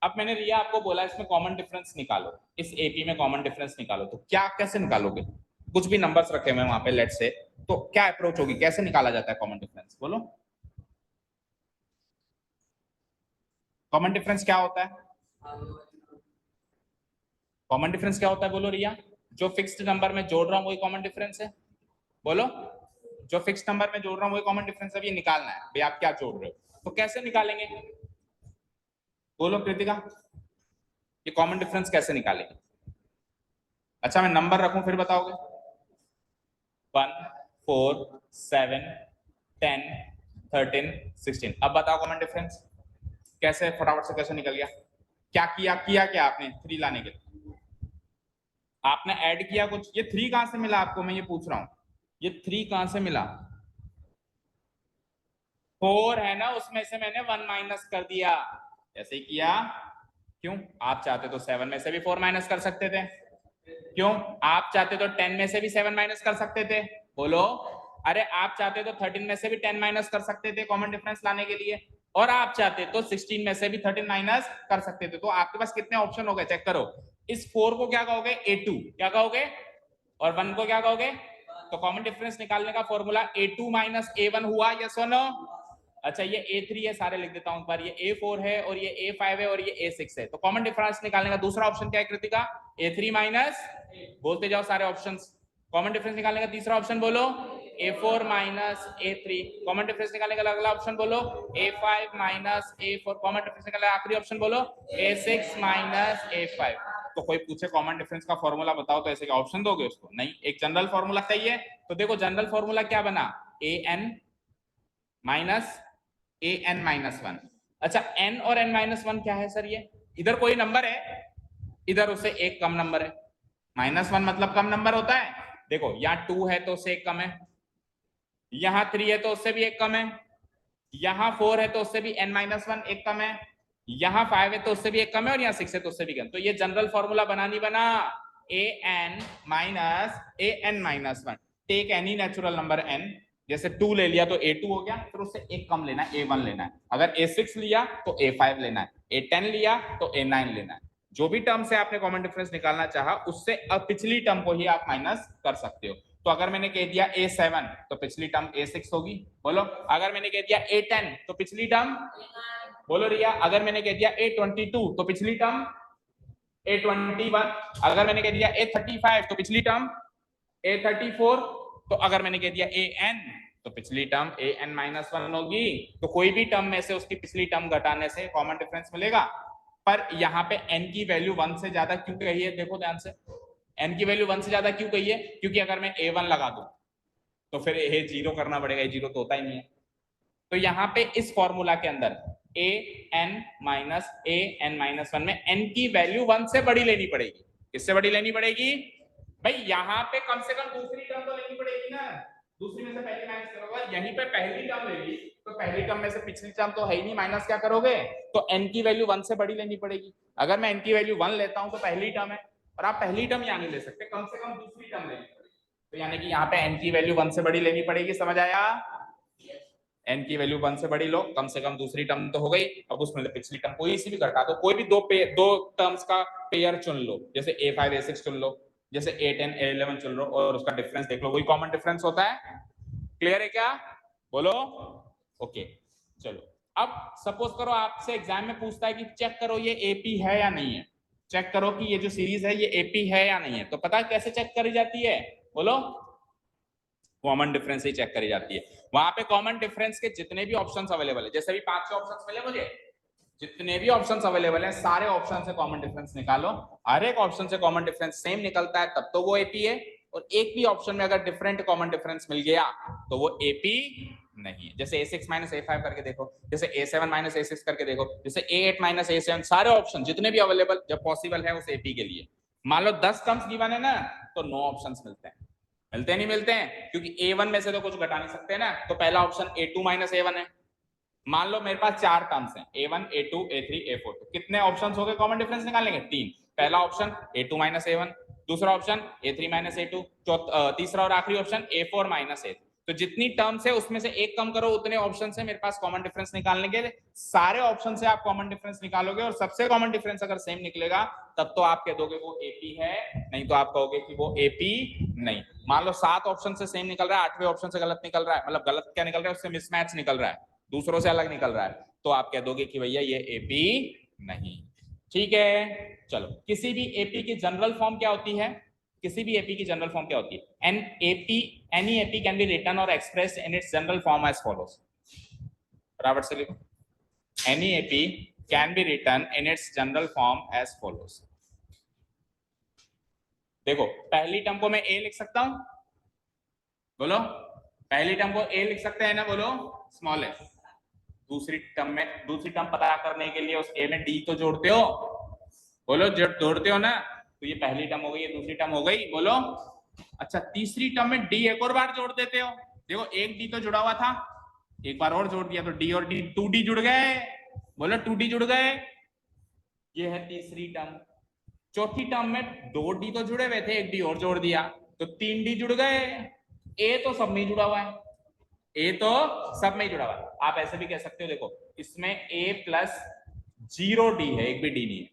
अब मैंने रिया आपको बोला इसमें कॉमन डिफरेंस निकालो, इस एपी में कॉमन डिफरेंस निकालो. तो क्या कैसे निकालोगे? कुछ भी नंबर्स रखे हुए वहां पे लेट से, तो क्या अप्रोच होगी, कैसे निकाला जाता है कॉमन डिफरेंस? बोलो कॉमन डिफरेंस क्या होता है? कॉमन डिफरेंस क्या होता है? बोलो रिया. जो फिक्स्ड नंबर में जोड़ रहा हूं वही कॉमन डिफरेंस है. बोलो, जो फिक्स्ड नंबर में जोड़ रहा हूं वही कॉमन डिफरेंस है. ये निकालना है भाई, आप क्या जोड़ रहे हो. तो कैसे निकालेंगे? बोलो कृतिका, ये कॉमन डिफरेंस कैसे निकालेंगे? अच्छा मैं नंबर रखूं फिर बताओगे. 1 4 7 10 13 16. अब बताओ कॉमन डिफरेंस कैसे, फटाफट से कैसे निकल गया? क्या क्या आपने 3 लाने के लिए? आपने ऐड किया कुछ. ये 3 कहां से मिला आपको, मैं ये पूछ रहा हूं. ये 3 कहां से मिला? 4 है ना, उसमें से मैंने 1 माइनस कर दिया. ऐसे ही किया. क्यों? आप चाहते तो 7 में से भी 4 माइनस कर सकते थे. क्यों? आप चाहते तो 10 में से भी 7 माइनस कर सकते थे. बोलो. अरे आप चाहते तो 13 में से भी 10 माइनस कर सकते थे कॉमन डिफरेंस लाने के लिए. और आप चाहते तो 16 में से भी 13 माइनस कर सकते थे. तो आपके पास कितने ऑप्शन हो गए, चेक करो. इस 4 को क्या कहोगे? A2. क्या कहोगे? और 1 को क्या कहोगे? तो कॉमन डिफरेंस निकालने का फॉर्मूला A2 माइनस A1 हुआ, यस और नो? अच्छा ये A3 है, सारे लिख देता हूं एक बार. ये A4 है और ये A5 है और ये A6 है. तो कॉमन डिफरेंस निकालने का दूसरा ऑप्शन क्या है कृतिका? A3 माइनस, बोलते जाओ सारे ऑप्शंस. कॉमन डिफरेंस निकालने का तीसरा ऑप्शन बोलो A4 minus A3. Common difference निकालने का अगला ऑप्शन बोलो A5 minus A4. Common difference निकालने का आखिरी ऑप्शन बोलो A6 माइनस A5. तो कोई पूछे कॉमन डिफरेंस का फॉर्मूला बताओ तो ऐसे क्या ऑप्शन दोगे उसको? नहीं, एक जनरल फॉर्मूला चाहिए. तो देखो जनरल फॉर्मूला क्या बना? an minus an minus 1. अच्छा n और n माइनस 1 क्या है सर? ये इधर कोई नंबर है, इधर उससे एक कम नंबर है. माइनस 1 मतलब कम नंबर होता है. देखो यहाँ 2 है तो उससे एक कम है, यहाँ 3 है तो उससे भी एक कम है, यहाँ 4 है तो उससे भी n माइनस 1 एक कम है, यहाँ 5 है तो उससे भी एक कम है, और यहाँ 6 है तो उससे भी कम. तो ये जनरल फॉर्मूला बना नहीं बना? an minus 1. Take any natural number n. जैसे 2 ले लिया तो A2 हो गया, फिर उससे एक कम लेना है, A1 लेना है. अगर A6 लिया तो A5 लेना है, A10 लिया तो A9 लेना है. जो भी टर्म से आपने कॉमन डिफरेंस निकालना चाहा उससे अब पिछली टर्म को ही आप माइनस कर सकते हो. तो अगर मैंने कह दिया A7 तो पिछली टर्म A6 होगी. बोलो. अगर मैंने कह दिया A10 तो पिछली टर्म, बोलो रिया. अगर मैंने कह दिया A22 तो पिछली टर्म A21. अगर मैंने कह दिया A35 तो पिछली टर्म A34. तो अगर मैंने कह दिया AN तो पिछली टर्म AN माइनस 1 होगी. तो कोई भी टर्म में से उसकी पिछली टर्म घटाने से कॉमन डिफरेंस मिलेगा. पर यहाँ पे n की वैल्यू 1 से ज्यादा क्यों कही है? देखो ध्यान से, n की वैल्यू 1 से ज्यादा क्यों कही है? क्योंकि अगर मैं A1 लगा दूं तो फिर ये 0 करना पड़ेगा. ये 0 तो होता ही नहीं है. तो यहाँ पे इस फॉर्मूला के अंदर an माइनस 1 में n की वैल्यू 1 से बड़ी लेनी पड़ेगी. किससे बड़ी लेनी पड़ेगी भाई? यहाँ पे कम से कम दूसरी टर्म तो लेनी पड़ेगी ना. दूसरी में से पहली माइनस करोगे. यहीं पे पहली टर्म ले ली तो पहली टर्म में से पिछली टर्म तो है ही नहीं, माइनस क्या करोगे? तो n की वैल्यू 1 से बड़ी लेनी पड़ेगी. अगर मैं n की वैल्यू 1 लेता हूं तो पहली टर्म है, और आप पहली टर्म यहाँ नहीं ले सकते, कम से कम दूसरी टर्म लेनी पड़ेगी. तो यानी कि यहाँ पे n की वैल्यू 1 से बड़ी लेनी पड़ेगी. समझ आया? n की वैल्यू 1 से बड़ी लो, कम से कम दूसरी टर्म तो हो गई. अब उसमें पिछली टर्म कोई सी भी घटा दो, कोई भी दो टर्म्स का पेयर चुन लो. जैसे A5 A6 चुन लो, जैसे A10 A11 चल रहा हो और उसका डिफरेंस देख लो, कोई कॉमन डिफरेंस होता है? क्लियर है क्या? बोलो। ओके चलो, अब सपोज करो आपसे एग्जाम में पूछता है कि चेक करो ये एपी है या नहीं है, चेक करो कि ये जो सीरीज है ये एपी है या नहीं है, तो पता कैसे चेक करी जाती है? बोलो। कॉमन डिफरेंस ही चेक करी जाती है। वहां पे कॉमन डिफरेंस के जितने भी ऑप्शंस अवेलेबल है, जैसे भी 5 ऑप्शंस मिले मुझे, जितने भी ऑप्शंस अवेलेबल हैं सारे ऑप्शन से कॉमन डिफरेंस निकालो, हर एक ऑप्शन से कॉमन डिफरेंस सेम निकलता है तब तो वो एपी है, और एक भी ऑप्शन में अगर डिफरेंट कॉमन डिफरेंस मिल गया तो वो एपी नहीं है। जैसे A6 माइनस A5 करके देखो, जैसे A7 माइनस A6 करके देखो, जैसे A8 माइनस A7, सारे ऑप्शन जितने भी अवेलेबल जब पॉसिबल है उस एपी के लिए। मान लो 10 टर्म्स गिवन है ना, तो 9 ऑप्शंस मिलते हैं। मिलते नहीं मिलते हैं? क्योंकि A1 में से तो कुछ घटा नहीं सकते ना, तो पहला ऑप्शन A2 माइनस A1 है। मान लो मेरे पास 4 टर्म्स हैं, A1 A2 A3 A4, तो कितने ऑप्शंस हो गए कॉमन डिफरेंस निकालने के? 3। पहला ऑप्शन A2 माइनस A1, दूसरा ऑप्शन A3 माइनस A2, तीसरा और आखिरी ऑप्शन A4 माइनस A3। तो जितनी टर्म्स है उसमें से एक कम करो, उतने ऑप्शन से मेरे पास कॉमन डिफरेंस निकालने के लिए सारे ऑप्शन से आप कॉमन डिफरेंस निकालोगे, और सबसे कॉमन डिफरेंस अगर सेम निकलेगा तब तो आप कह दोगे वो एपी है, नहीं तो आप कहोगे कि वो एपी नहीं। मान लो 7 ऑप्शन से सेम निकल रहा है, 8वें ऑप्शन से गलत निकल रहा है, मतलब गलत क्या निकल रहा है, उससे मिसमैच निकल रहा है, दूसरों से अलग निकल रहा है, तो आप कह दोगे कि भैया ये एपी नहीं। ठीक है चलो, किसी भी एपी की जनरल फॉर्म क्या होती है? किसी भी एपी की जनरल फॉर्म क्या होती है? Any AP can be written or express in its general form as follows. बराबर से लिखो, any AP can be written in its general form as follows. देखो पहली टर्म को मैं ए लिख सकता हूं, बोलो। पहली टर्म को ए लिख सकते हैं ना, बोलो, स्मॉल ए। दूसरी टर्म पता करने के लिए उस ए में डी तो जोड़ते हो, बोलो, जब जोड़ते हो ना, तो ये पहली टर्म हो गई, ये दूसरी टर्म हो गई, बोलो। अच्छा, तीसरी टर्म में डी एक और बार जोड़ देते हो, देखो एक डी तो जुड़ा हुआ था, एक बार और जोड़ दिया तो डी और डी 2D जुड़ गए, बोलो 2D जुड़ गए, ये है तीसरी टर्म। चौथी टर्म में 2D तो जुड़े हुए थे, एक डी और जोड़ दिया तो 3D जुड़ गए। ए तो सब में जुड़ा हुआ है, ए तो सब में जुड़ा हुआ है। आप ऐसे भी कह सकते हो, देखो इसमें ए प्लस 0D है, एक भी डी नहीं है,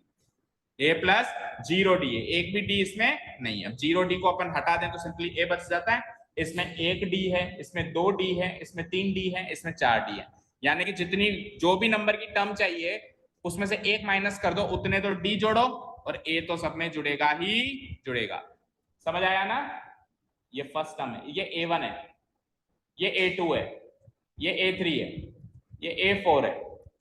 ए प्लस 0D है, एक भी डी इसमें नहीं है। 0D को अपन हटा दें तो सिंपली ए बच जाता है। इसमें 1D है, इसमें 2D है, इसमें 3D है, इसमें 4D है, यानी कि जितनी जो भी नंबर की टर्म चाहिए उसमें से एक माइनस कर दो, उतने तो डी जोड़ो, और ए तो सब में जुड़ेगा ही जुड़ेगा। समझ आया ना? ये फर्स्ट टर्म है, ये A1 है, ये A2 है, ये A3 है, ये A4 है,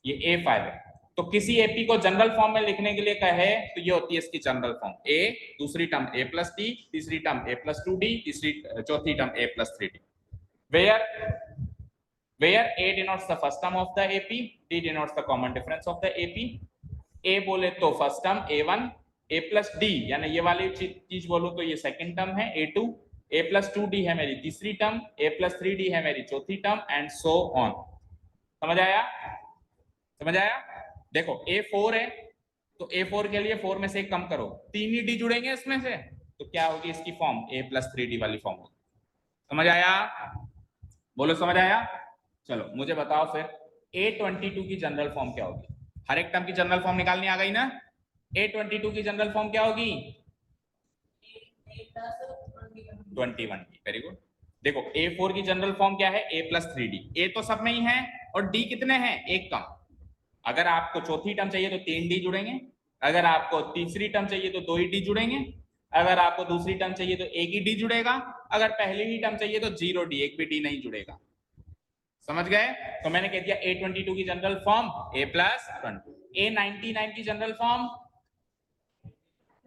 ये A5 है। तो किसी एपी को जनरल फॉर्म में लिखने के लिए कहे तो ये होती है इसकी जनरल फॉर्म, ए, दूसरी टर्म A प्लस डी, तीसरी टर्म A प्लस 2D, चौथी term A plus 3D। where A denotes the first term of the AP, D denotes the common difference of the AP। A बोले तो first term A1, A plus D यानी ये वाली चीज बोलूं तो ये सेकंड टर्म है A2, A प्लस 2D है मेरी तीसरी टर्म, A प्लस 3D है मेरी चौथी टर्म, एंड सो ऑन। समझ आया? समझ आया? देखो A4 है तो A4 के लिए 4 में से एक कम करो, 3 ही डी जुड़ेंगे इसमें से, तो क्या होगी इसकी फॉर्म? A प्लस 3D वाली फॉर्म होगी। समझ आया? बोलो समझ आया? चलो मुझे बताओ फिर A22 की जनरल फॉर्म क्या होगी? हर एक टर्म की जनरल फॉर्म निकालनी आ गई ना? A22 की जनरल फॉर्म क्या होगी? 21 की। Very good. देखो A4 की जनरल फॉर्म क्या है? A plus 3D। A तो सब में ही है और D कितने हैं? एक कम। अगर आपको चौथी टर्म चाहिए तो 3D जुड़ेंगे, अगर आपको तीसरी टर्म चाहिए तो 2 ही डी जुड़ेंगे, अगर आपको दूसरी टर्म चाहिए तो एक ही डी जुड़ेगा, अगर पहली ही टर्म चाहिए तो 0D, एक भी डी नहीं जुड़ेगा। समझ गए? तो मैंने कह दिया A22 की general form A plus 20। A99 की general form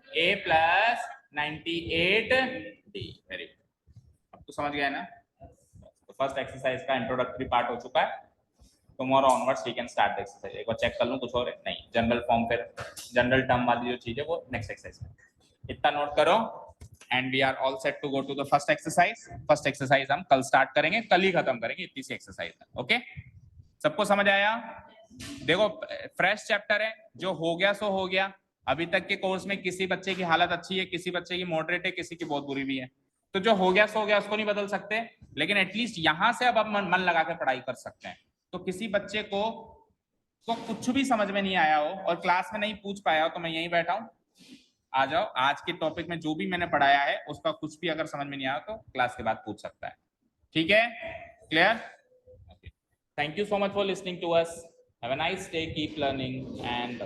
A plus 98D। Very good, अब तो समझ गए ना? तो फर्स्ट एक्सरसाइज का इंट्रोडक्टरी पार्ट हो चुका है। Tomorrow onwards we can start the exercise. एक बार चेक कर लूं कुछ और है? नहीं, जनरल फॉर्म फिर जनरल टर्म वाली जो चीज है वो नेक्स्ट एक्सरसाइज में। इतना नोट करो and we are all set to go to the first exercise. First exercise हम कल स्टार्ट करेंगे, कल ही खत्म करेंगे, इतनी सी एक्सरसाइज है। ओके, सबको समझ आया? देखो फ्रेश चैप्टर है, जो हो गया सो हो गया। अभी तक के कोर्स में किसी बच्चे की हालत अच्छी है, किसी बच्चे की मॉडरेट है, किसी की बहुत बुरी भी है। तो जो हो गया सो हो गया, उसको नहीं बदल सकते, लेकिन एटलीस्ट यहां से अब आप मन लगा के पढ़ाई कर सकते हैं। तो किसी बच्चे को कुछ भी समझ में नहीं आया हो और क्लास में नहीं पूछ पाया हो तो मैं यहीं बैठा हूं, आ जाओ, आज के टॉपिक में जो भी मैंने पढ़ाया है उसका कुछ भी अगर समझ में नहीं आया तो क्लास के बाद पूछ सकता है, ठीक है? Clear? Thank you so much for listening to us. Have a nice day, keep learning, and